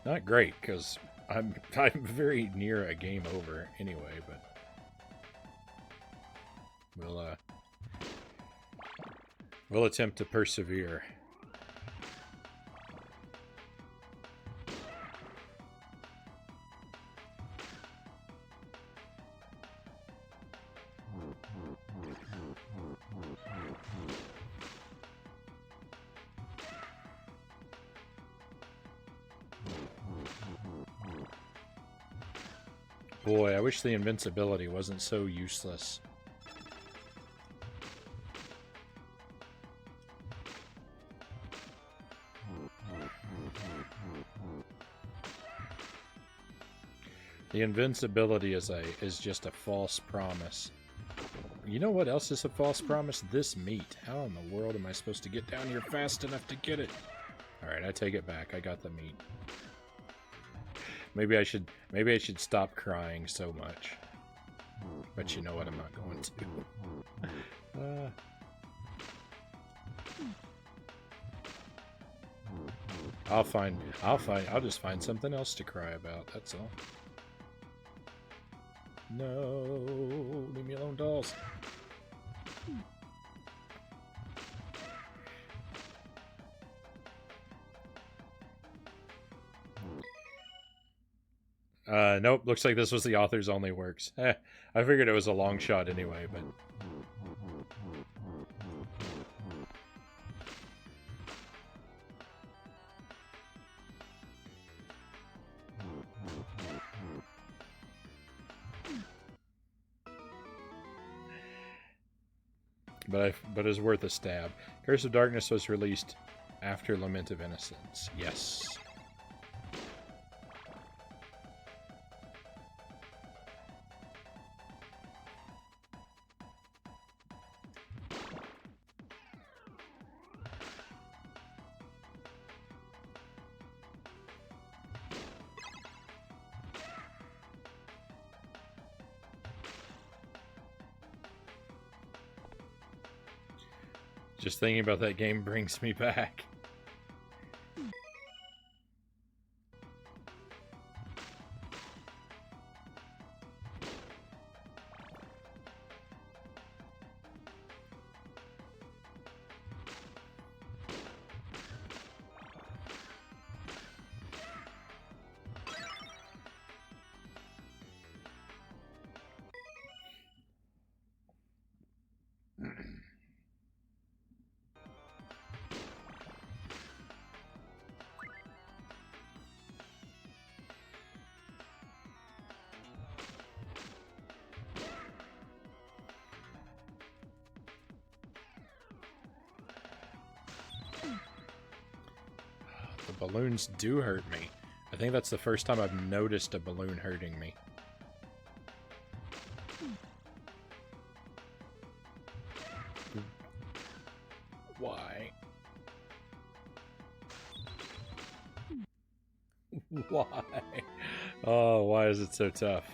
Not great, because I'm very near a game over anyway, but we'll attempt to persevere. Boy, I wish the invincibility wasn't so useless. The invincibility is just a false promise. You know what else is a false promise? This meat. How in the world am I supposed to get down here fast enough to get it? Alright, I take it back. I got the meat. Maybe I should stop crying so much. But you know what, I'm not going to. I'll just find something else to cry about, that's all. No, leave me alone, dolls. Nope, looks like this was the author's only works. I figured it was a long shot anyway, but... But it's worth a stab. Curse of Darkness was released after Lament of Innocence. Yes. Just thinking about that game brings me back. The balloons do hurt me. I think that's the first time I've noticed a balloon hurting me. Why? Why? Oh, why is it so tough?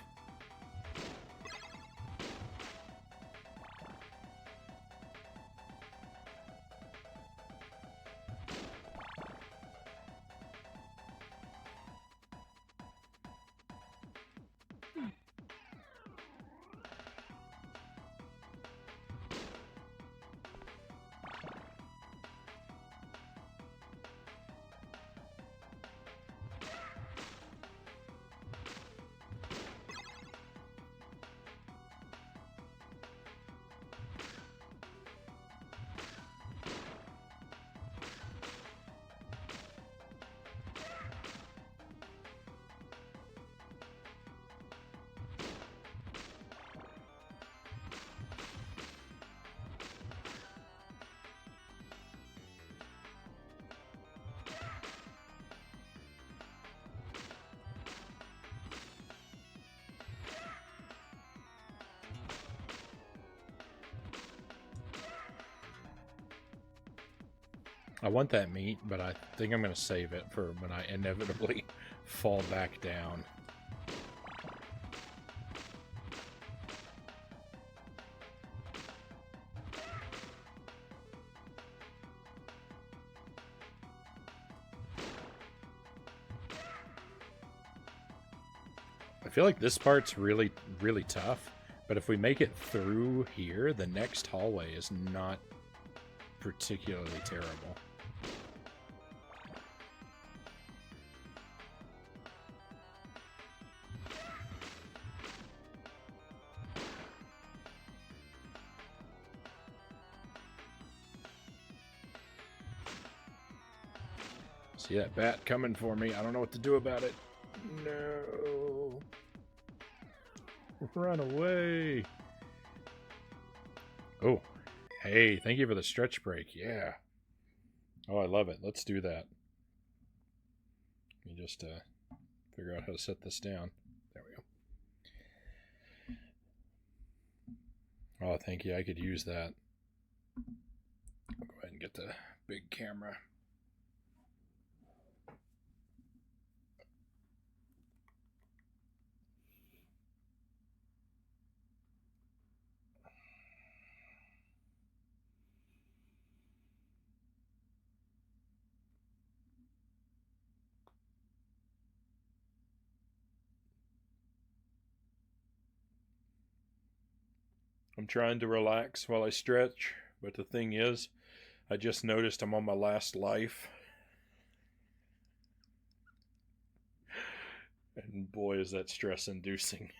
I want that meat, but I think I'm going to save it for when I inevitably fall back down. I feel like this part's really, really tough, but if we make it through here, the next hallway is not particularly terrible. See that bat coming for me. I don't know what to do about it. No. Run away. Oh. Hey, thank you for the stretch break. Yeah. Oh, I love it. Let's do that. Let me just figure out how to set this down. There we go. Oh, thank you. I could use that. I'll go ahead and get the big camera. I'm trying to relax while I stretch, but the thing is, I just noticed I'm on my last life. And boy, is that stress-inducing.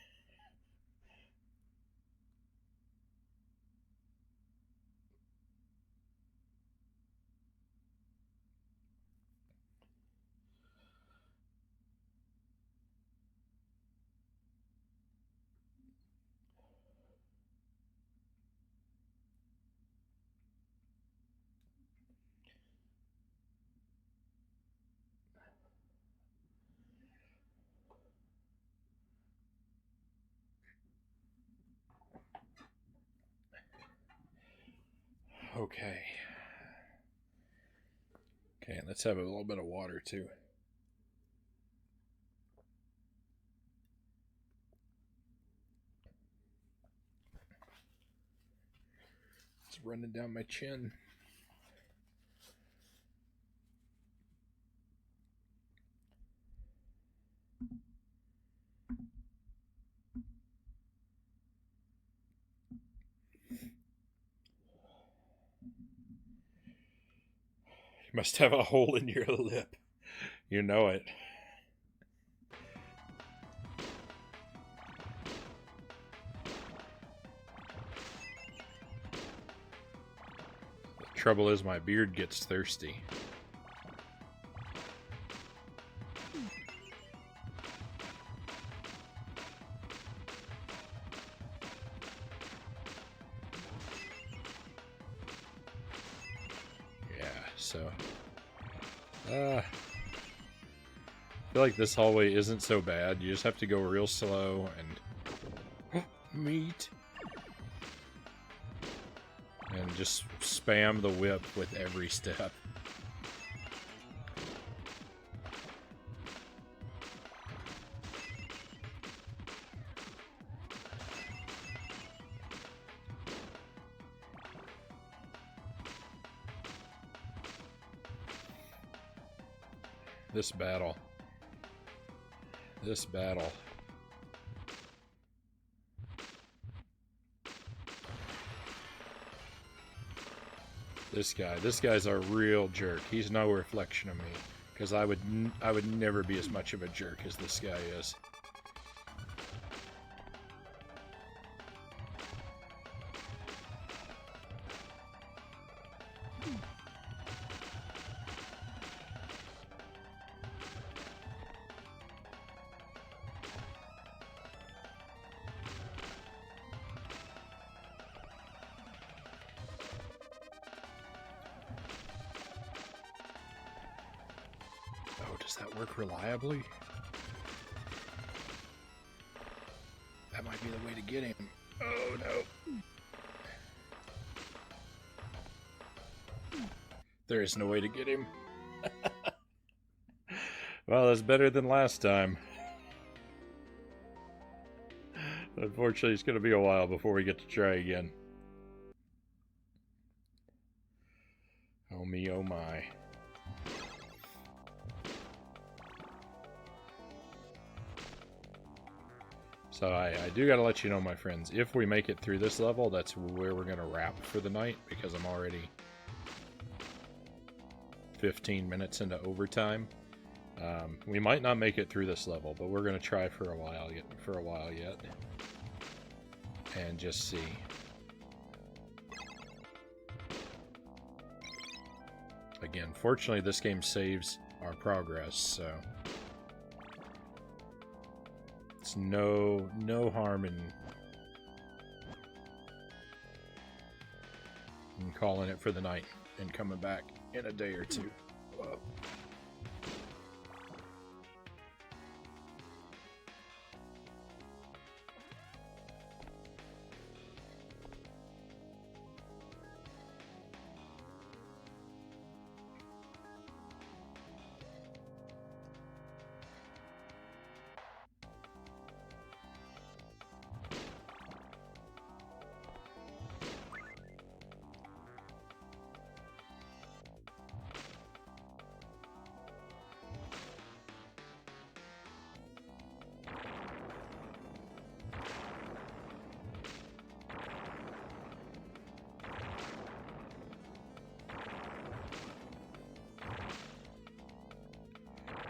Okay. Okay, let's have a little bit of water too. It's running down my chin. You must have a hole in your lip. You know it. The trouble is my beard gets thirsty. So, I feel like this hallway isn't so bad. You just have to go real slow and meat, and just spam the whip with every step. This battle. This guy's a real jerk. He's no reflection of me, because I would never be as much of a jerk as this guy is. Does that work reliably? That might be the way to get him. Oh no. There is no way to get him. Well, that's better than last time. Unfortunately, it's going to be a while before we get to try again. Oh me, oh my. So I do gotta let you know, my friends, if we make it through this level, that's where we're gonna wrap for the night, because I'm already 15 minutes into overtime. We might not make it through this level, but we're gonna try for a while yet, and just see. Again, fortunately, this game saves our progress, so it's no harm in calling it for the night and coming back in a day or two. Whoa.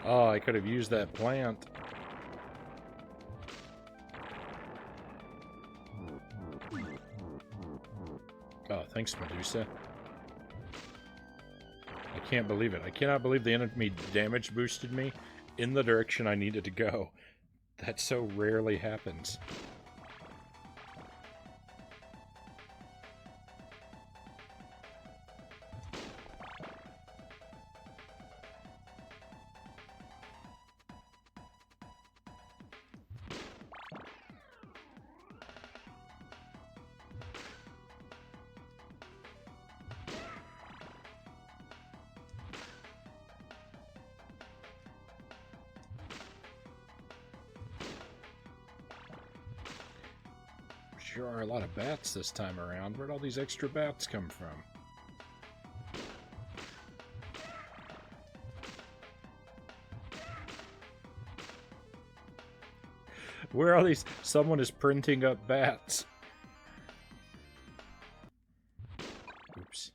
Oh, I could have used that plant. Thanks, Medusa. I can't believe it. I cannot believe the enemy damage boosted me in the direction I needed to go. That so rarely happens. Sure are a lot of bats this time around. Where'd all these extra bats come from? Where are these? Someone is printing up bats. Oops.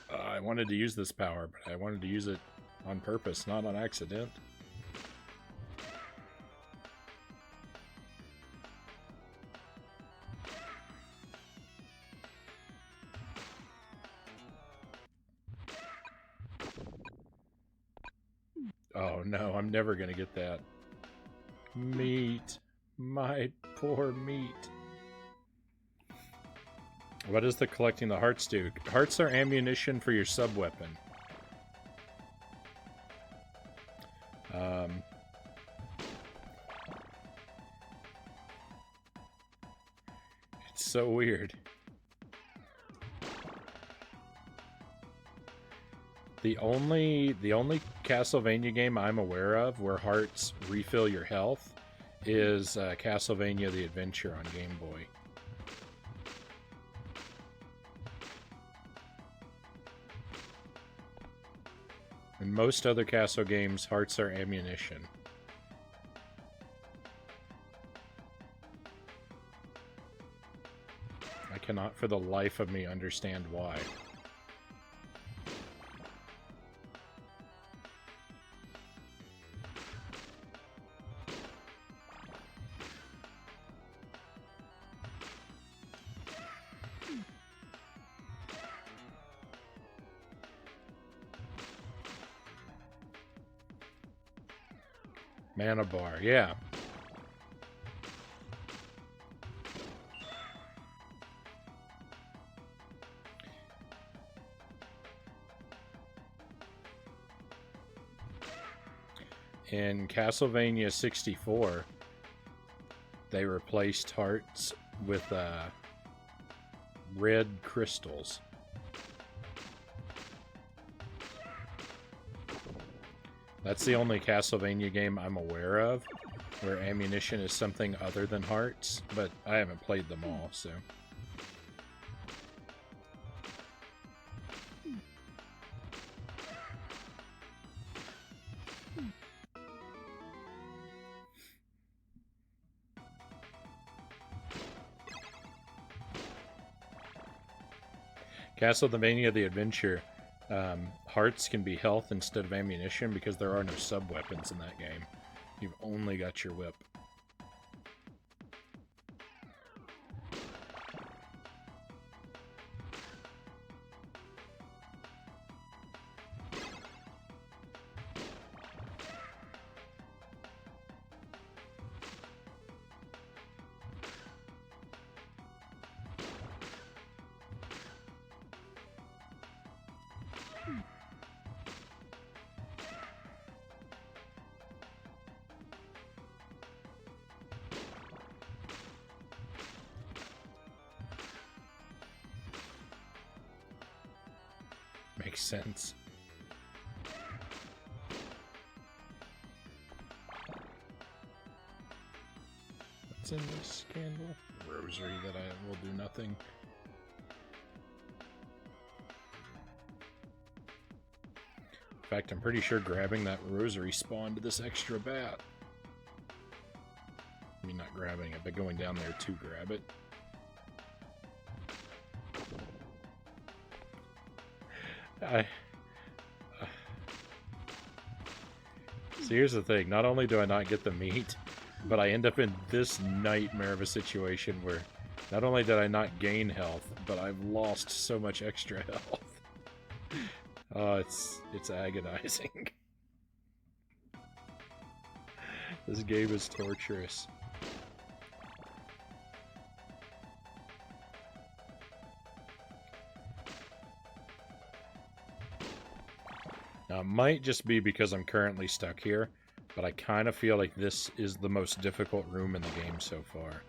I wanted to use this power, but I wanted to use it on purpose, not on accident. Oh no, I'm never gonna get that. Meat. My poor meat. What does the collecting the hearts do? Hearts are ammunition for your sub-weapon. It's so weird. The only Castlevania game I'm aware of where hearts refill your health is Castlevania the Adventure on Game Boy. In most other Castle games, hearts are ammunition. I cannot for the life of me understand why. Mana bar, yeah. In Castlevania 64, they replaced hearts with red crystals. That's the only Castlevania game I'm aware of where ammunition is something other than hearts, but I haven't played them all, so... Castlevania the Adventure, hearts can be health instead of ammunition because there are no sub-weapons in that game. You've only got your whip. Makes sense. What's in this candle? Rosary that I will do nothing. In fact, I'm pretty sure grabbing that rosary spawned this extra bat. I mean, not grabbing it, but going down there to grab it. So here's the thing, not only do I not get the meat, but I end up in this nightmare of a situation where Not only did I not gain health, but I've lost so much extra health. Oh, it's agonizing. This game is torturous. Now, it might just be because I'm currently stuck here, but I kind of feel like this is the most difficult room in the game so far.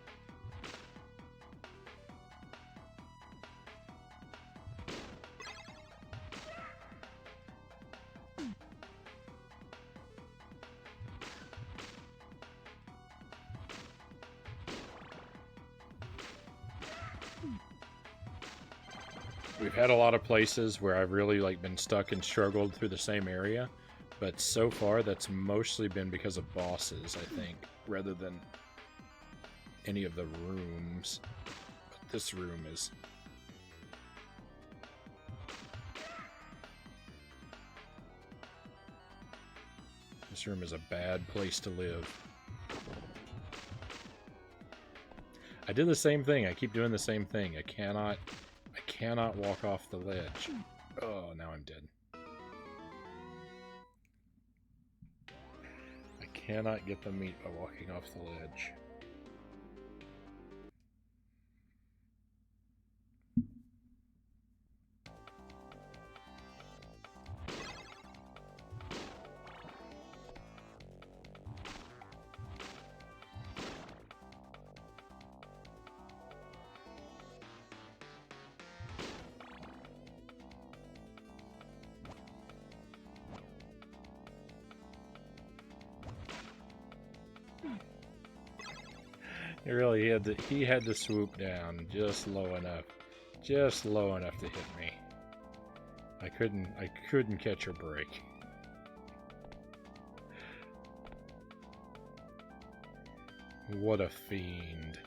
We've had a lot of places where I've really been stuck and struggled through the same area, but so far that's mostly been because of bosses, I think, rather than any of the rooms. But this room is... This room is a bad place to live. I did the same thing. I keep doing the same thing. I cannot walk off the ledge. Oh, now I'm dead. I cannot get the meat by walking off the ledge. Really, he had to swoop down just low enough to hit me. I couldn't catch a break. What a fiend.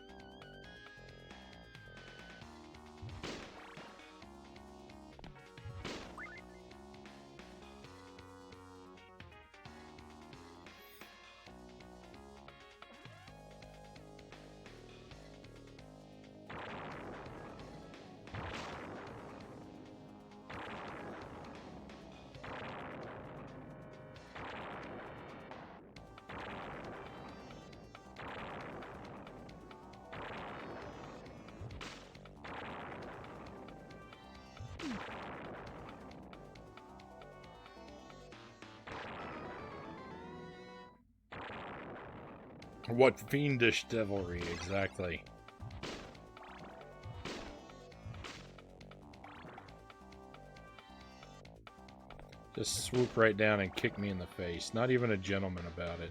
What fiendish devilry, exactly. Just swoop right down and kick me in the face. Not even a gentleman about it.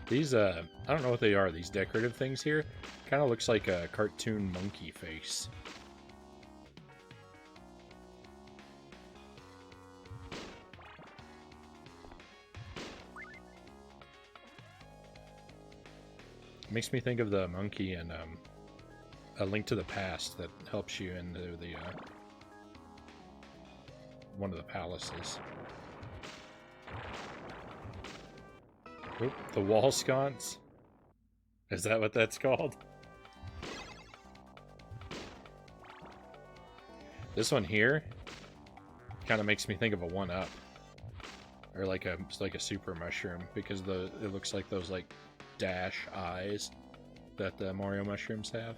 These, I don't know what they are, these decorative things here. Kind of looks like a cartoon monkey face. Makes me think of the monkey in A Link to the Past that helps you into the, one of the palaces. Oop, the wall sconce? Is that what that's called? This one here kind of makes me think of a 1-up. Or like a super mushroom, because it looks like those dash eyes that the Mario mushrooms have.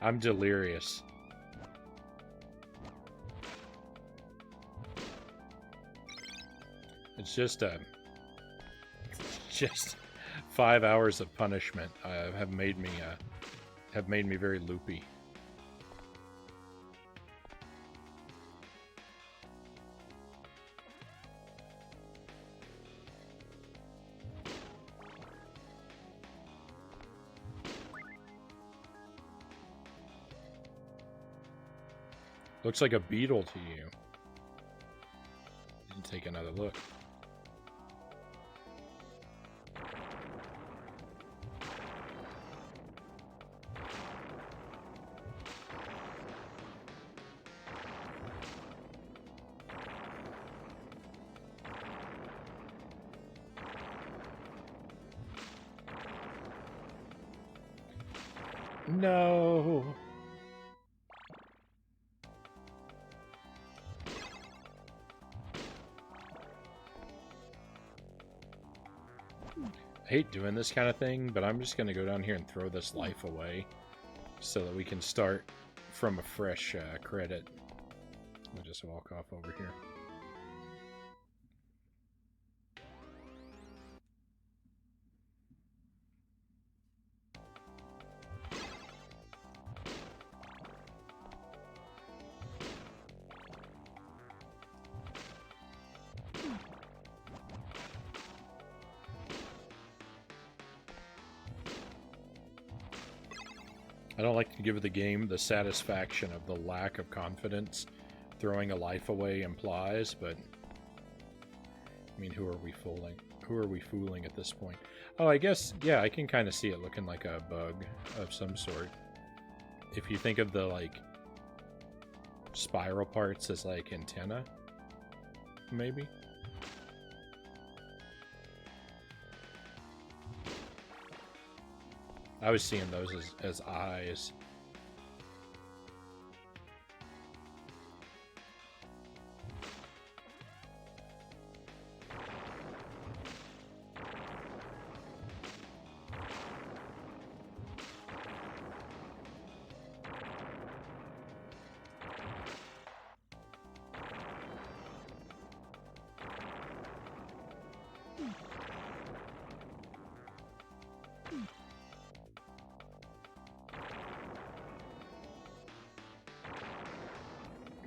I'm delirious. It's just 5 hours of punishment have made me very loopy. Looks like a beetle to you. And take another look. No. I hate doing this kind of thing, but I'm just going to go down here and throw this life away so that we can start from a fresh credit. I'll just walk off over here. I don't like to give the game the satisfaction of the lack of confidence throwing a life away implies, but I mean, who are we fooling? Who are we fooling at this point? Oh, I guess, yeah, I can kind of see it looking like a bug of some sort. If you think of the, like, spiral parts as, like, antenna, maybe? I was seeing those as eyes.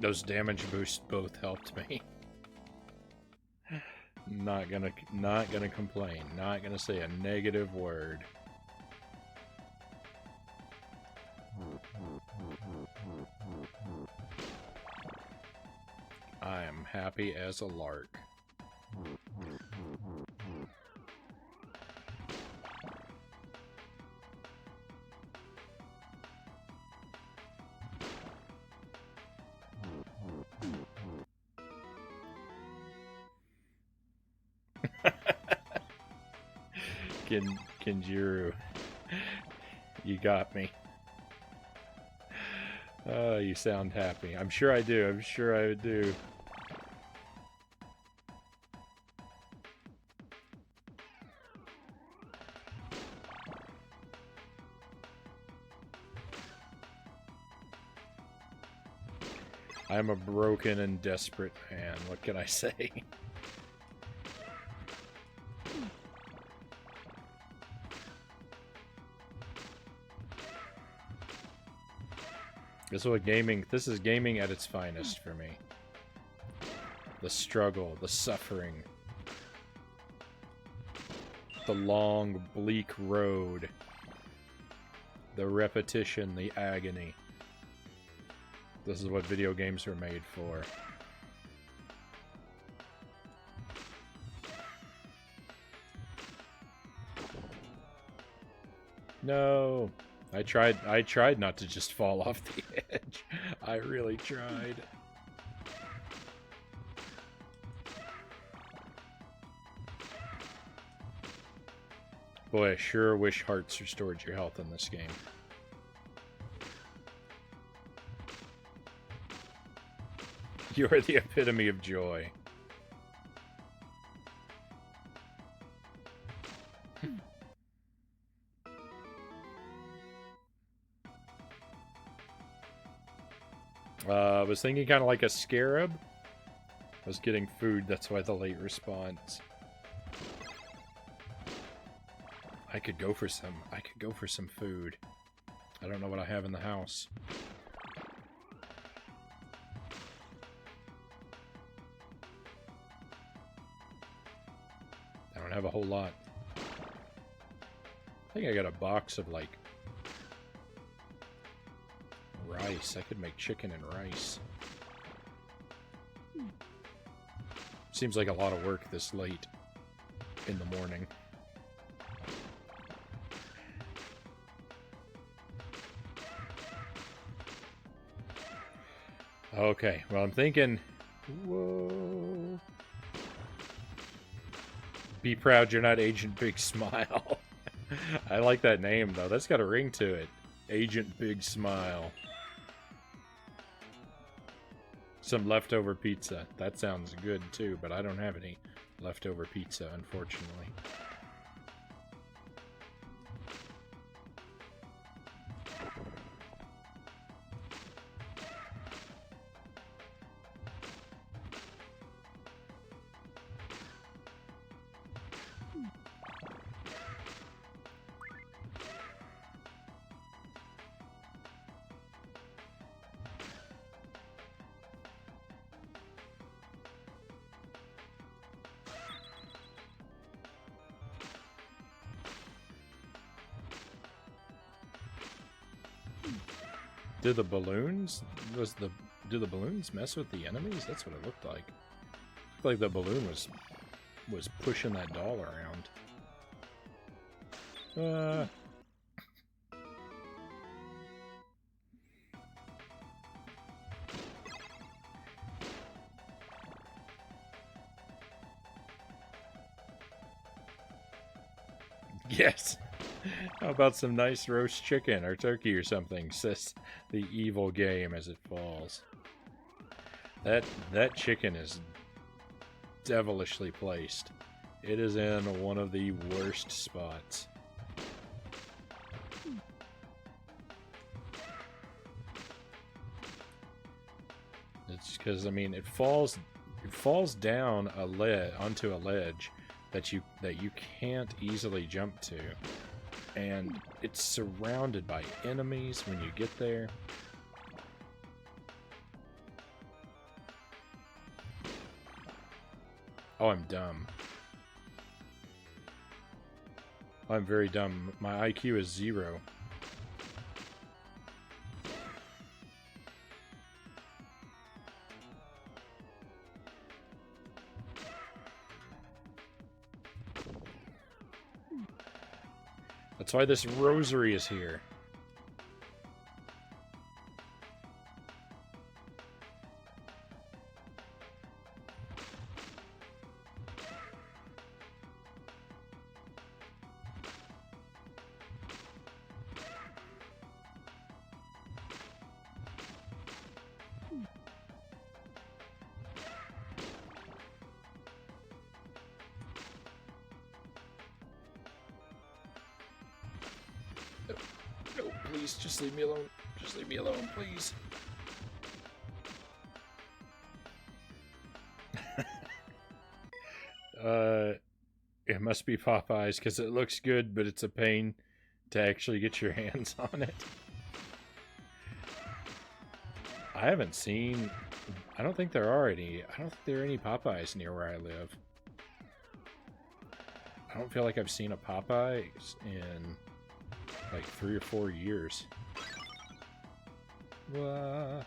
Those damage boosts both helped me. Not gonna complain. Not gonna say a negative word. I am happy as a lark. Kinjiro, you got me. You sound happy. I'm sure I do. I'm sure I do. I'm a broken and desperate man. What can I say? This is gaming at its finest for me. The struggle, the suffering, the long, bleak road, the repetition, the agony. This is what video games are made for. No. I tried not to just fall off the edge. I really tried. Boy, I sure wish hearts restored your health in this game. You are the epitome of joy. I was thinking kind of like a scarab. I was getting food, that's why the late response. I could go for some food. I don't know what I have in the house. I don't have a whole lot. I think I got a box of, like, rice. I could make chicken and rice. Seems like a lot of work this late in the morning. Okay, well, I'm thinking... Whoa... Be proud you're not Agent Big Smile. I like that name, though. That's got a ring to it. Agent Big Smile. Some leftover pizza. That sounds good, too, but I don't have any leftover pizza, unfortunately. Do the balloons? Do the balloons mess with the enemies? That's what it looked like. Looked like the balloon was pushing that doll around. Yes. How about some nice roast chicken or turkey or something, says the evil game as it falls. That chicken is devilishly placed. It is in one of the worst spots. It's because, I mean, it falls down a ledge onto a ledge that you can't easily jump to. And it's surrounded by enemies when you get there. Oh, I'm dumb. I'm very dumb. My IQ is 0. That's why this rosary is here. Please, just leave me alone. Just leave me alone, please. It must be Popeyes, because it looks good, but it's a pain to actually get your hands on it. I haven't seen... I don't think there are any... I don't think there are any Popeyes near where I live. I don't feel like I've seen a Popeyes in... like 3 or 4 years. No.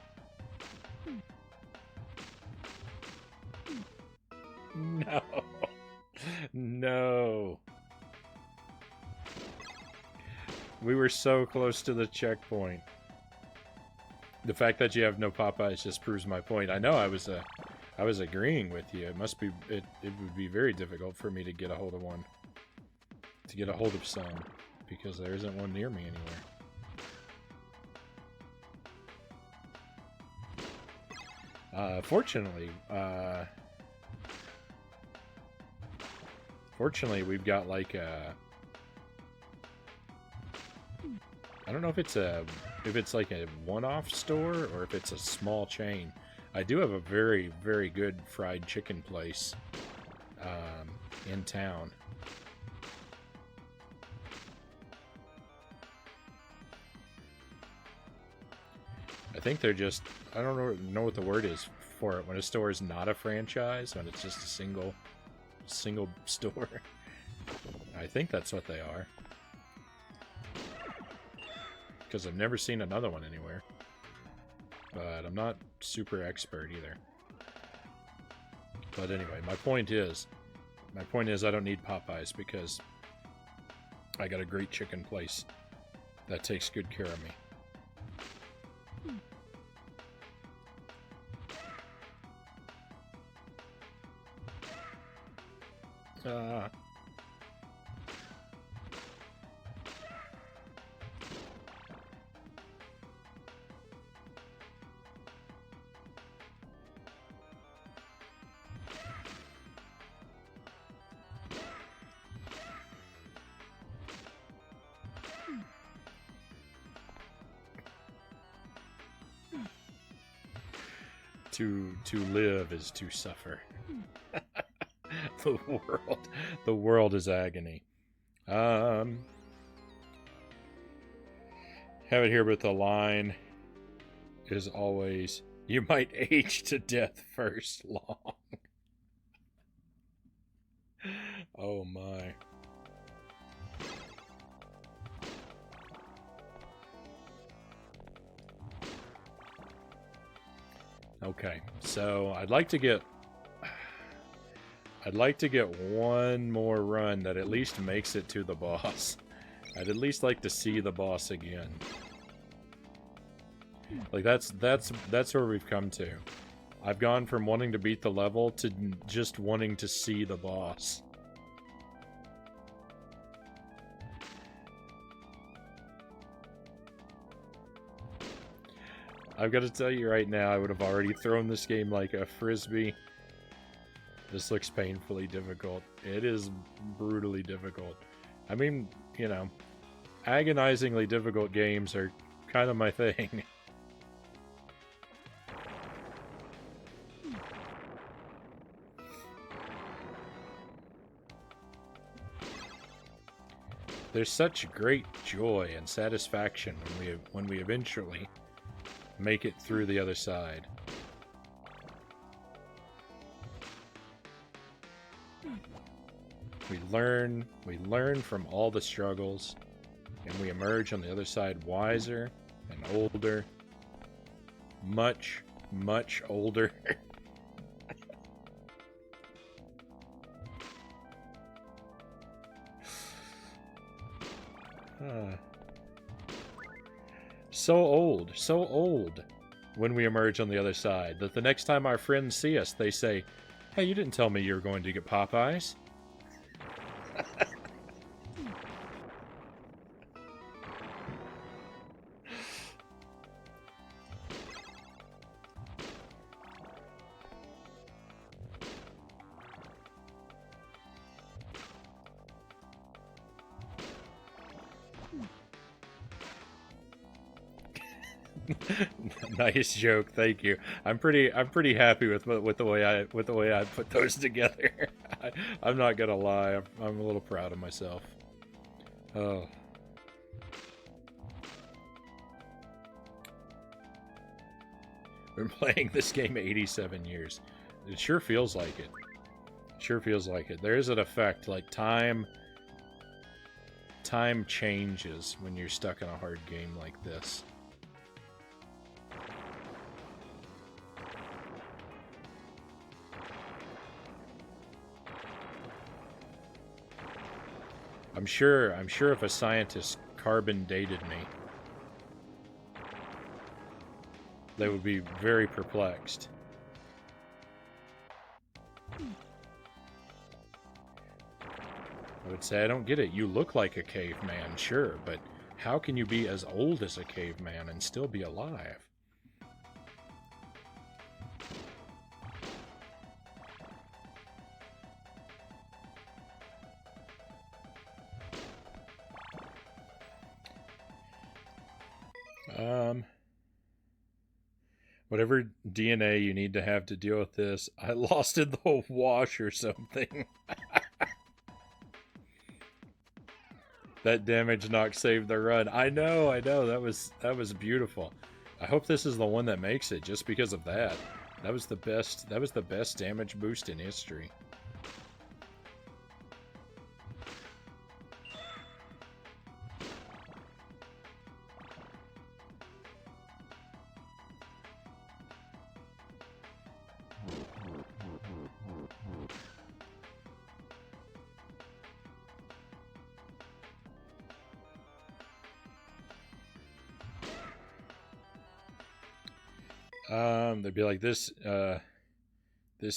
No. We were so close to the checkpoint. The fact that you have no Popeyes just proves my point. I know I was agreeing with you. It must be it would be very difficult for me to get a hold of one. To get a hold of some. Because there isn't one near me anywhere. Fortunately, we've got like a... I don't know if it's like a one-off store or if it's a small chain. I do have a very, very good fried chicken place in town. I think they're just... I don't know what the word is for it. When a store is not a franchise, when it's just a single store. I think that's what they are. Because I've never seen another one anywhere. but I'm not super expert either. But anyway, my point is I don't need Popeyes because I got a great chicken place that takes good care of me. To live is to suffer. The world is agony. Have it here, but the line is always, you might age to death first, long. Oh my. Okay, so I'd like to get one more run that at least makes it to the boss. I'd at least like to see the boss again. Like that's where we've come to. I've gone from wanting to beat the level to just wanting to see the boss. I've got to tell you right now, I would have already thrown this game like a frisbee. This looks painfully difficult. It is brutally difficult. I mean, you know, agonizingly difficult games are kind of my thing. There's such great joy and satisfaction when we eventually make it through the other side. We learn from all the struggles, and we emerge on the other side wiser and older. Much, much older. So old when we emerge on the other side that the next time our friends see us, they say, "Hey, you didn't tell me you were going to get Popeyes." Nice joke, thank you. I'm pretty happy with the way I put those together. I'm not gonna lie, I'm a little proud of myself. Oh. Been playing this game 87 years. It sure feels like it. Sure feels like it. There is an effect, like time changes when you're stuck in a hard game like this. I'm sure if a scientist carbon dated me, they would be very perplexed. I would say, I don't get it. You look like a caveman, sure, but how can you be as old as a caveman and still be alive? Whatever DNA you need to have to deal with this, I lost in the wash or something. That damage knock saved the run. I know, that was beautiful. I hope this is the one that makes it just because of that. That was the best damage boost in history. They'd be like, this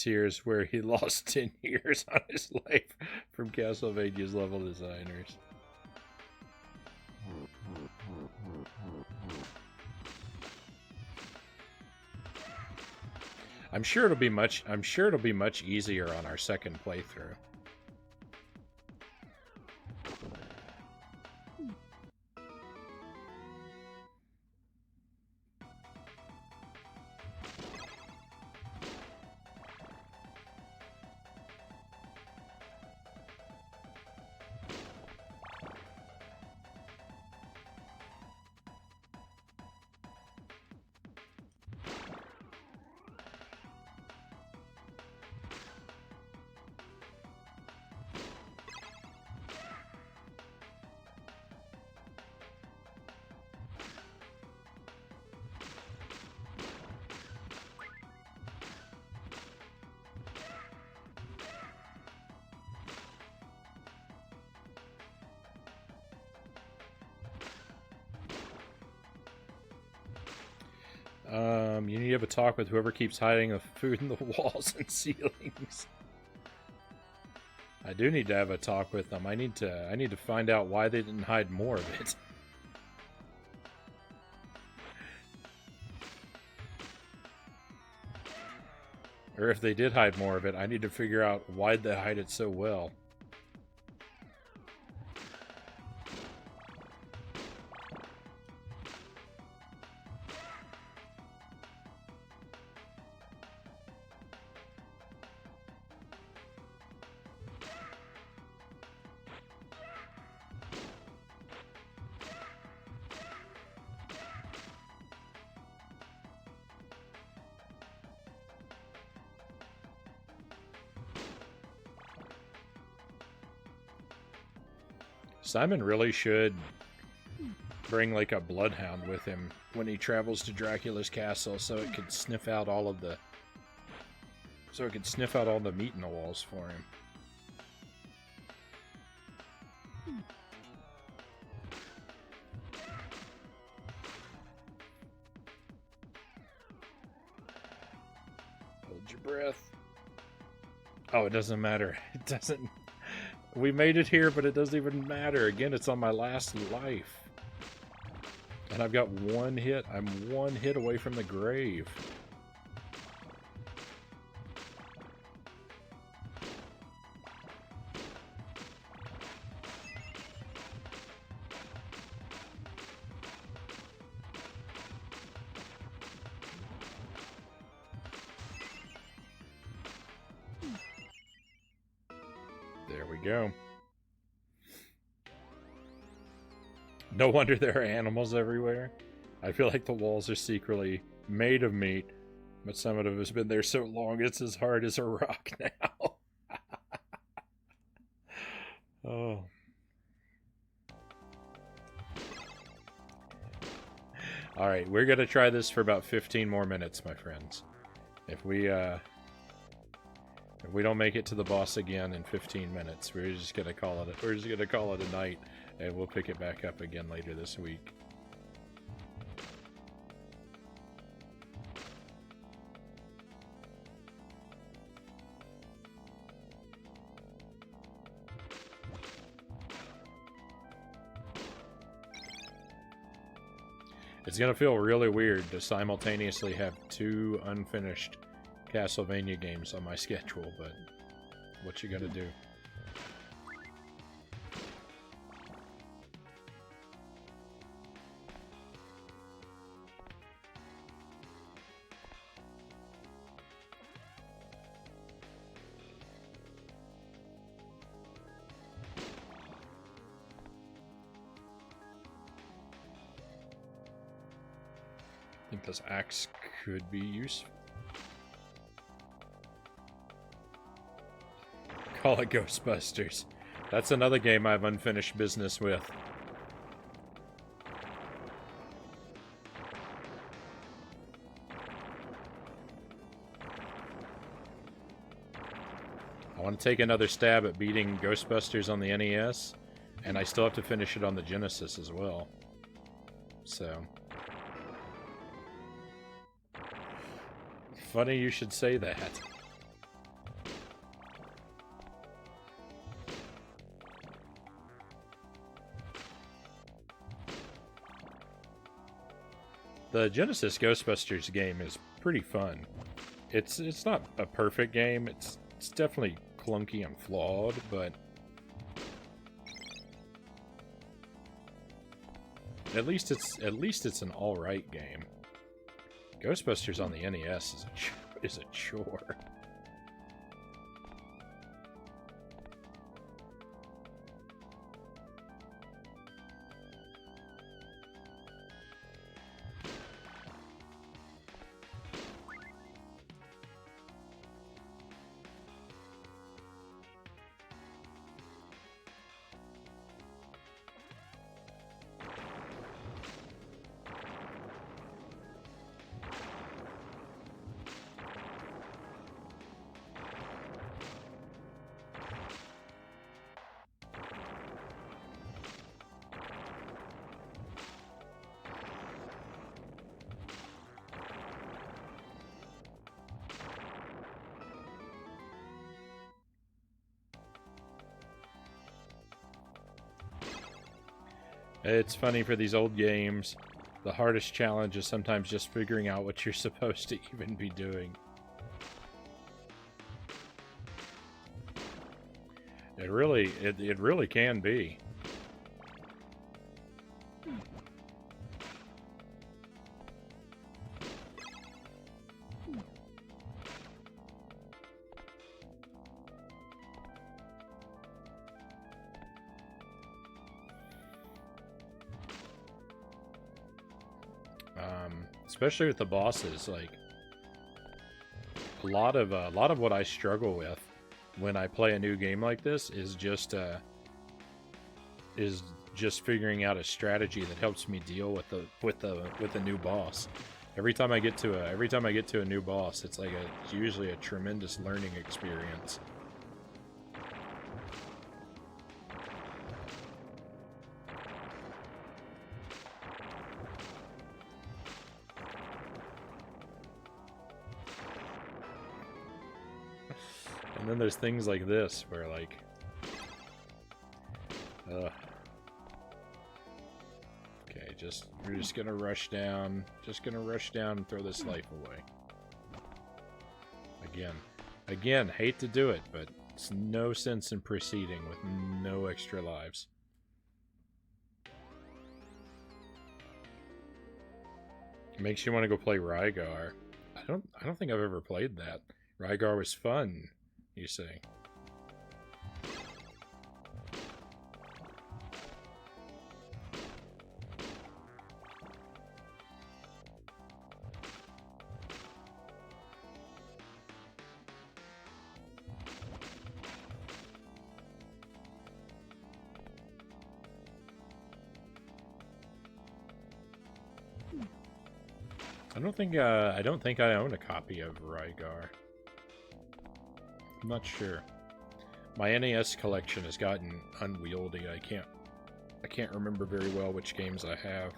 here is where he lost 10 years on his life from Castlevania's level designers. I'm sure it'll be much easier on our second playthrough. You need to have a talk with whoever keeps hiding the food in the walls and ceilings. I do need to have a talk with them. I need to find out why they didn't hide more of it. Or if they did hide more of it, I need to figure out why they hide it so well. Simon really should bring like a bloodhound with him when he travels to Dracula's castle, so it could sniff out all of the meat in the walls for him. Hold your breath. Oh, it doesn't matter. It doesn't. We made it here, but it doesn't even matter. Again, it's on my last life. And I've got one hit. I'm one hit away from the grave. There we go. No wonder there are animals everywhere. I feel like the walls are secretly made of meat, but some of it has been there so long it's as hard as a rock now. Oh. Alright, we're gonna try this for about 15 more minutes, my friends. If we don't make it to the boss again in 15 minutes, we're just gonna call it a night, and we'll pick it back up again later this week. It's gonna feel really weird to simultaneously have two unfinished Castlevania games on my schedule, but what you gonna do? I think this axe could be useful. Call it Ghostbusters. That's another game I have unfinished business with. I want to take another stab at beating Ghostbusters on the NES, and I still have to finish it on the Genesis as well. So funny you should say that. The Genesis Ghostbusters game is pretty fun. It's not a perfect game. It's definitely clunky and flawed, but at least it's an all right game. Ghostbusters on the NES is a chore. It's funny, for these old games, the hardest challenge is sometimes just figuring out what you're supposed to even be doing. It really can be. Especially with the bosses, like a lot of what I struggle with when I play a new game like this is just figuring out a strategy that helps me deal with the new boss. Every time I get to a new boss, it's usually a tremendous learning experience. And then there's things like this where okay, we're just gonna rush down, and throw this life away. Again, hate to do it, but it's no sense in proceeding with no extra lives. It makes you want to go play Rygar. I don't think I've ever played that. Rygar was fun, you say. I don't think I own a copy of Rygar. I'm not sure. My NES collection has gotten unwieldy. I can't remember very well which games I have.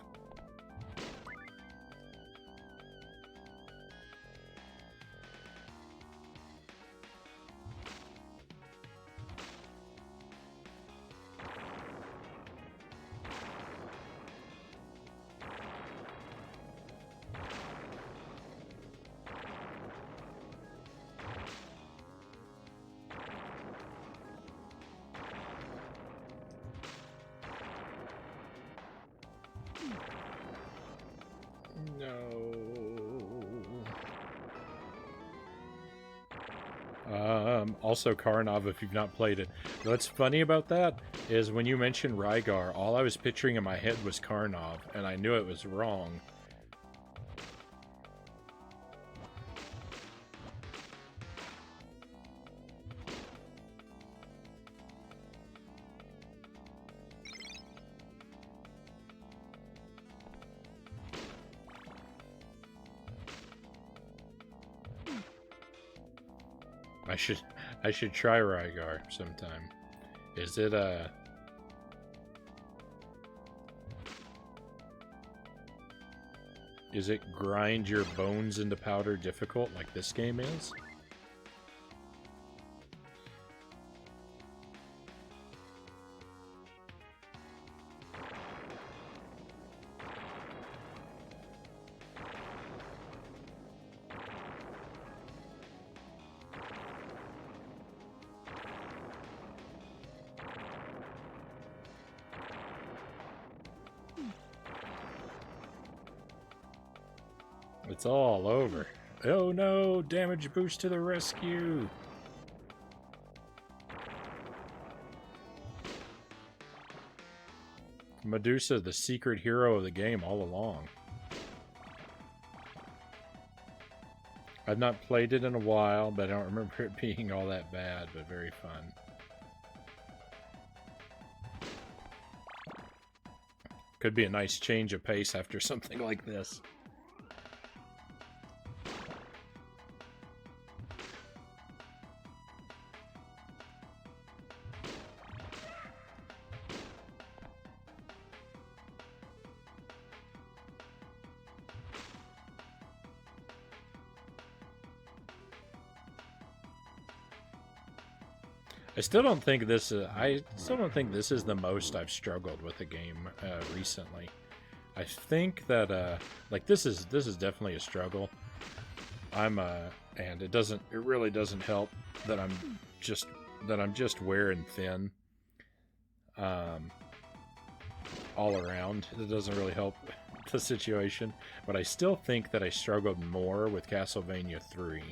Also Karnov, if you've not played it. What's funny about that is when you mentioned Rygar, all I was picturing in my head was Karnov, and I knew it was wrong. I should try Rygar sometime. Is it Is it grind your bones into powder difficult like this game is? It's all over. Oh no! Damage boost to the rescue! Medusa, the secret hero of the game all along. I've not played it in a while, but I don't remember it being all that bad, but very fun. Could be a nice change of pace after something like this. I still don't think this is the most I've struggled with a game recently. I think that like this is definitely a struggle. And it really doesn't help that I'm just wearing thin all around. It doesn't really help the situation, but I still think that I struggled more with Castlevania 3.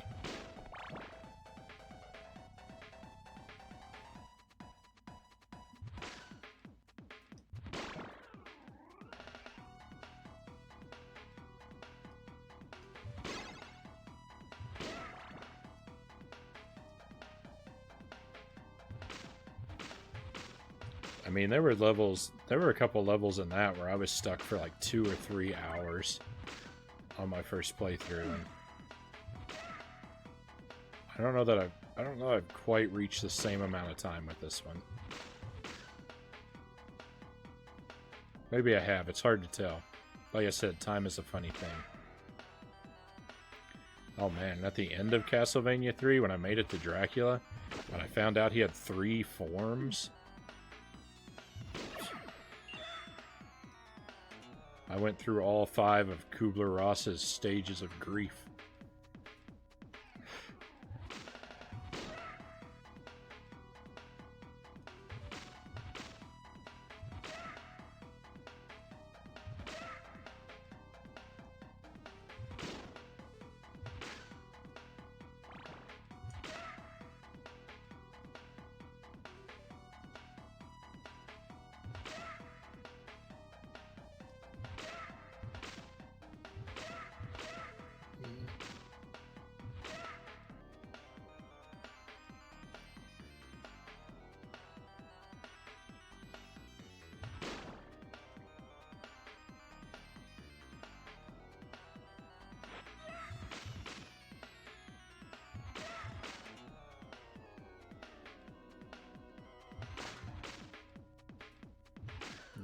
I mean, there were a couple levels in that where I was stuck for like 2 or 3 hours on my first playthrough, and I don't know that I've quite reached the same amount of time with this one. Maybe I have, it's hard to tell. Like I said, time is a funny thing. Oh man, at the end of Castlevania 3, when I made it to Dracula, when I found out he had 3 forms, I went through all 5 of Kubler-Ross's stages of grief.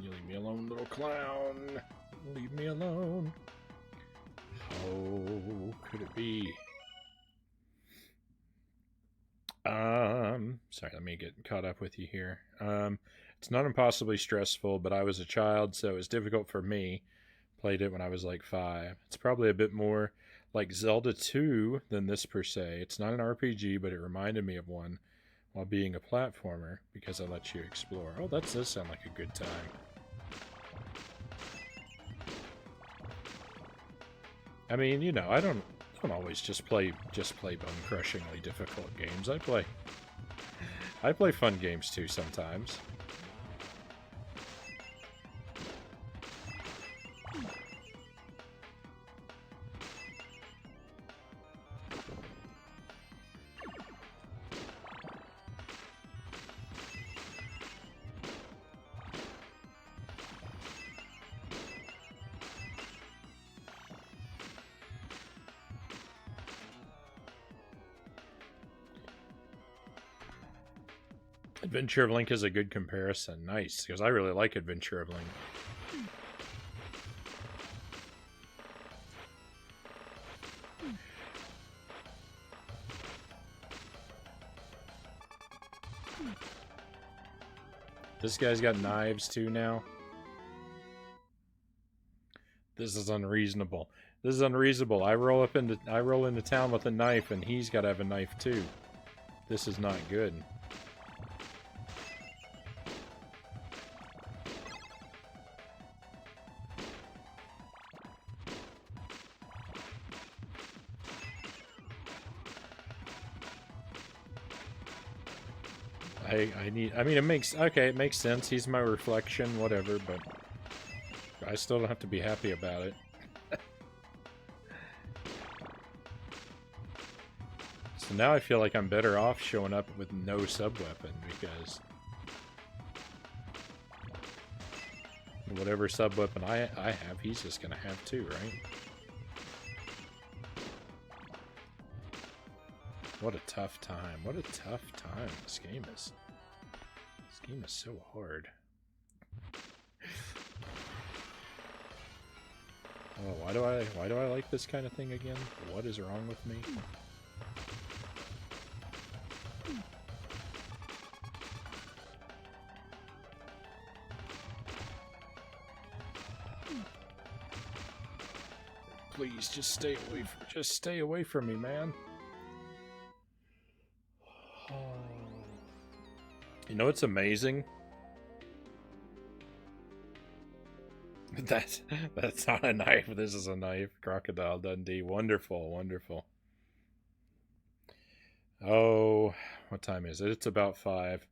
You leave me alone, little clown. Leave me alone. Oh, could it be? Sorry, let me get caught up with you here. It's not impossibly stressful, but I was a child, so it was difficult for me. Played it when I was like 5. It's probably a bit more like Zelda 2 than this per se. It's not an RPG, but it reminded me of one while being a platformer because I let you explore. Oh, that does sound like a good time. I mean, you know, I don't always just play bone-crushingly difficult games. I play fun games too sometimes. Adventure of Link is a good comparison. Nice, because I really like Adventure of Link. This guy's got knives too now. This is unreasonable. This is unreasonable. I roll into town with a knife, and he's got to have a knife too. This is not good. I mean, it makes sense. He's my reflection, whatever, but I still don't have to be happy about it. So now I feel like I'm better off showing up with no sub-weapon, because whatever sub-weapon I have, he's just gonna have too, right? What a tough time. What a tough time this game is. This game is so hard. Oh, why do I like this kind of thing again? What is wrong with me? Please, just stay away from me, man. You know what's amazing? That's not a knife. This is a knife. Crocodile Dundee. Wonderful, wonderful. Oh, what time is it? It's about 5.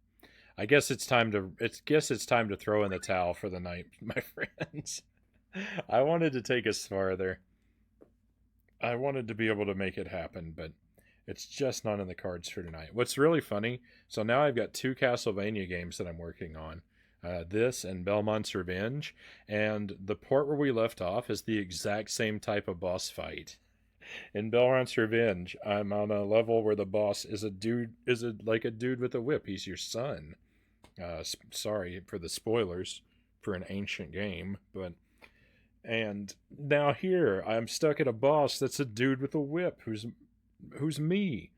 I guess it's time to throw in the towel for the night, my friends. I wanted to take us farther. I wanted to be able to make it happen, but it's just not in the cards for tonight. What's really funny, so now I've got 2 Castlevania games that I'm working on. This and Belmont's Revenge, and the part where we left off is the exact same type of boss fight. In Belmont's Revenge, I'm on a level where the boss is like a dude with a whip. He's your son. Sorry for the spoilers for an ancient game, but... And now here, I'm stuck at a boss that's a dude with a whip who's me.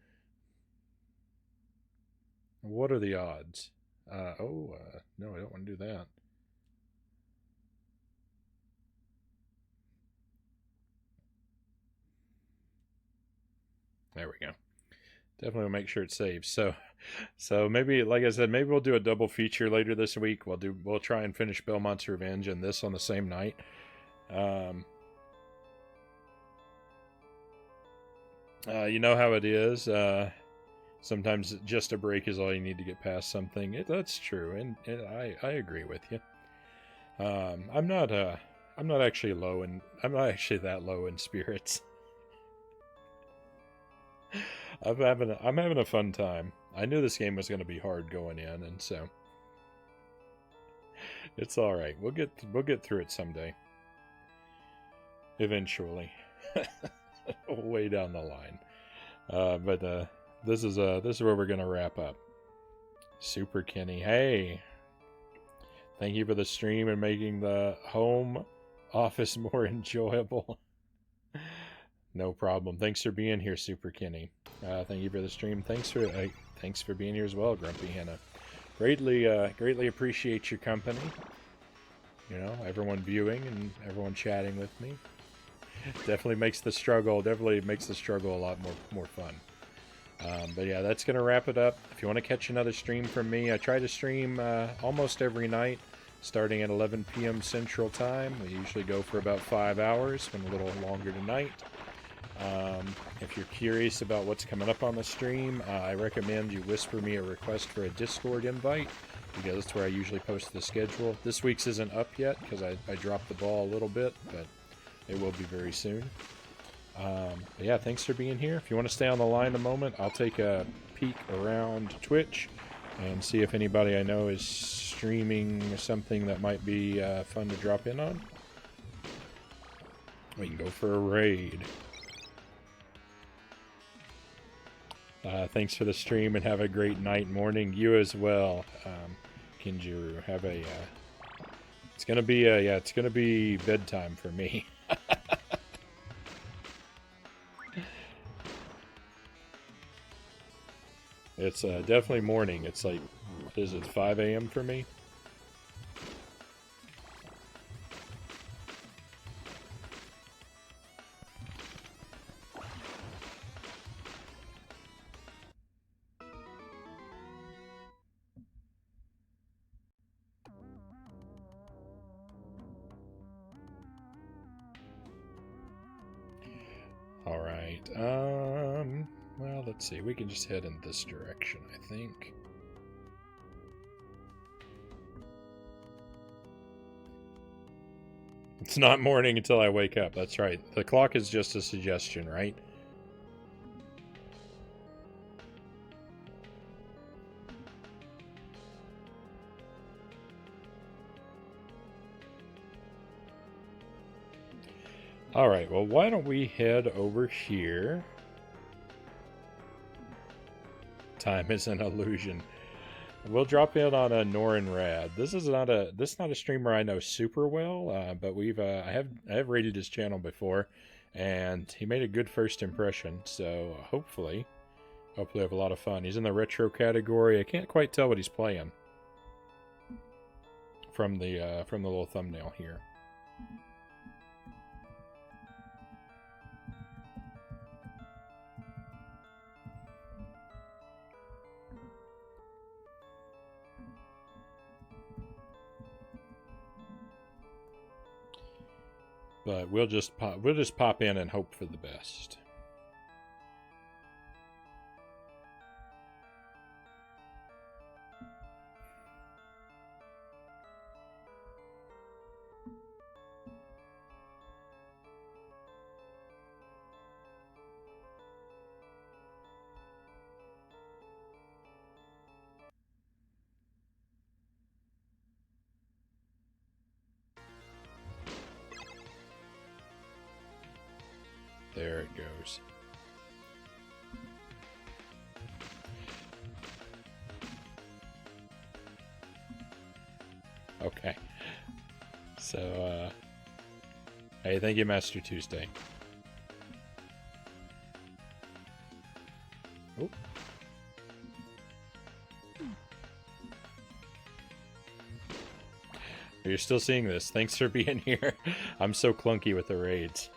What are the odds? No, I don't want to do that. There we go. Definitely make sure it saves. So maybe, like I said, maybe we'll do a double feature later this week. We'll try and finish Belmont's Revenge and this on the same night. You know how it is. Sometimes just a break is all you need to get past something. That's true, and I agree with you. I'm not actually that low in spirits. I'm having a fun time. I knew this game was going to be hard going in, and so it's all right. We'll get through it someday. Eventually. Way down the line. But this is where we're gonna wrap up. Super Kenny, hey, thank you for the stream and making the home office more enjoyable. No problem. Thanks for being here, Super Kenny. Thank you for the stream. Thanks for being here as well, Grumpy Hannah. Greatly appreciate your company. You know, everyone viewing and everyone chatting with me. Definitely makes the struggle a lot more fun. But yeah, that's gonna wrap it up. If you want to catch another stream from me, I try to stream almost every night, starting at 11 p.m. Central Time. We usually go for about 5 hours, and a little longer tonight. If you're curious about what's coming up on the stream, I recommend you whisper me a request for a Discord invite, because that's where I usually post the schedule. This week's isn't up yet because I dropped the ball a little bit, but it will be very soon. But yeah, thanks for being here. If you want to stay on the line a moment, I'll take a peek around Twitch and see if anybody I know is streaming something that might be fun to drop in on. We can go for a raid. Thanks for the stream and have a great night and morning. You as well, Kinjuru. Have a... it's gonna be bedtime for me. It's definitely morning. It's like, what is it, 5 a.m. for me? Alright, well, let's see. We can just head in this direction, I think. It's not morning until I wake up. That's right. The clock is just a suggestion, right? Alright, well, why don't we head over here? Time is an illusion. We'll drop in on a Norin Rad. This is not a streamer I know super well, but I have rated his channel before, and he made a good first impression. So hopefully have a lot of fun. He's in the retro category. I can't quite tell what he's playing from the little thumbnail here. But we'll just pop in and hope for the best. There it goes. Okay. So, hey, thank you, Master Tuesday. Oh. You're still seeing this. Thanks for being here. I'm so clunky with the raids.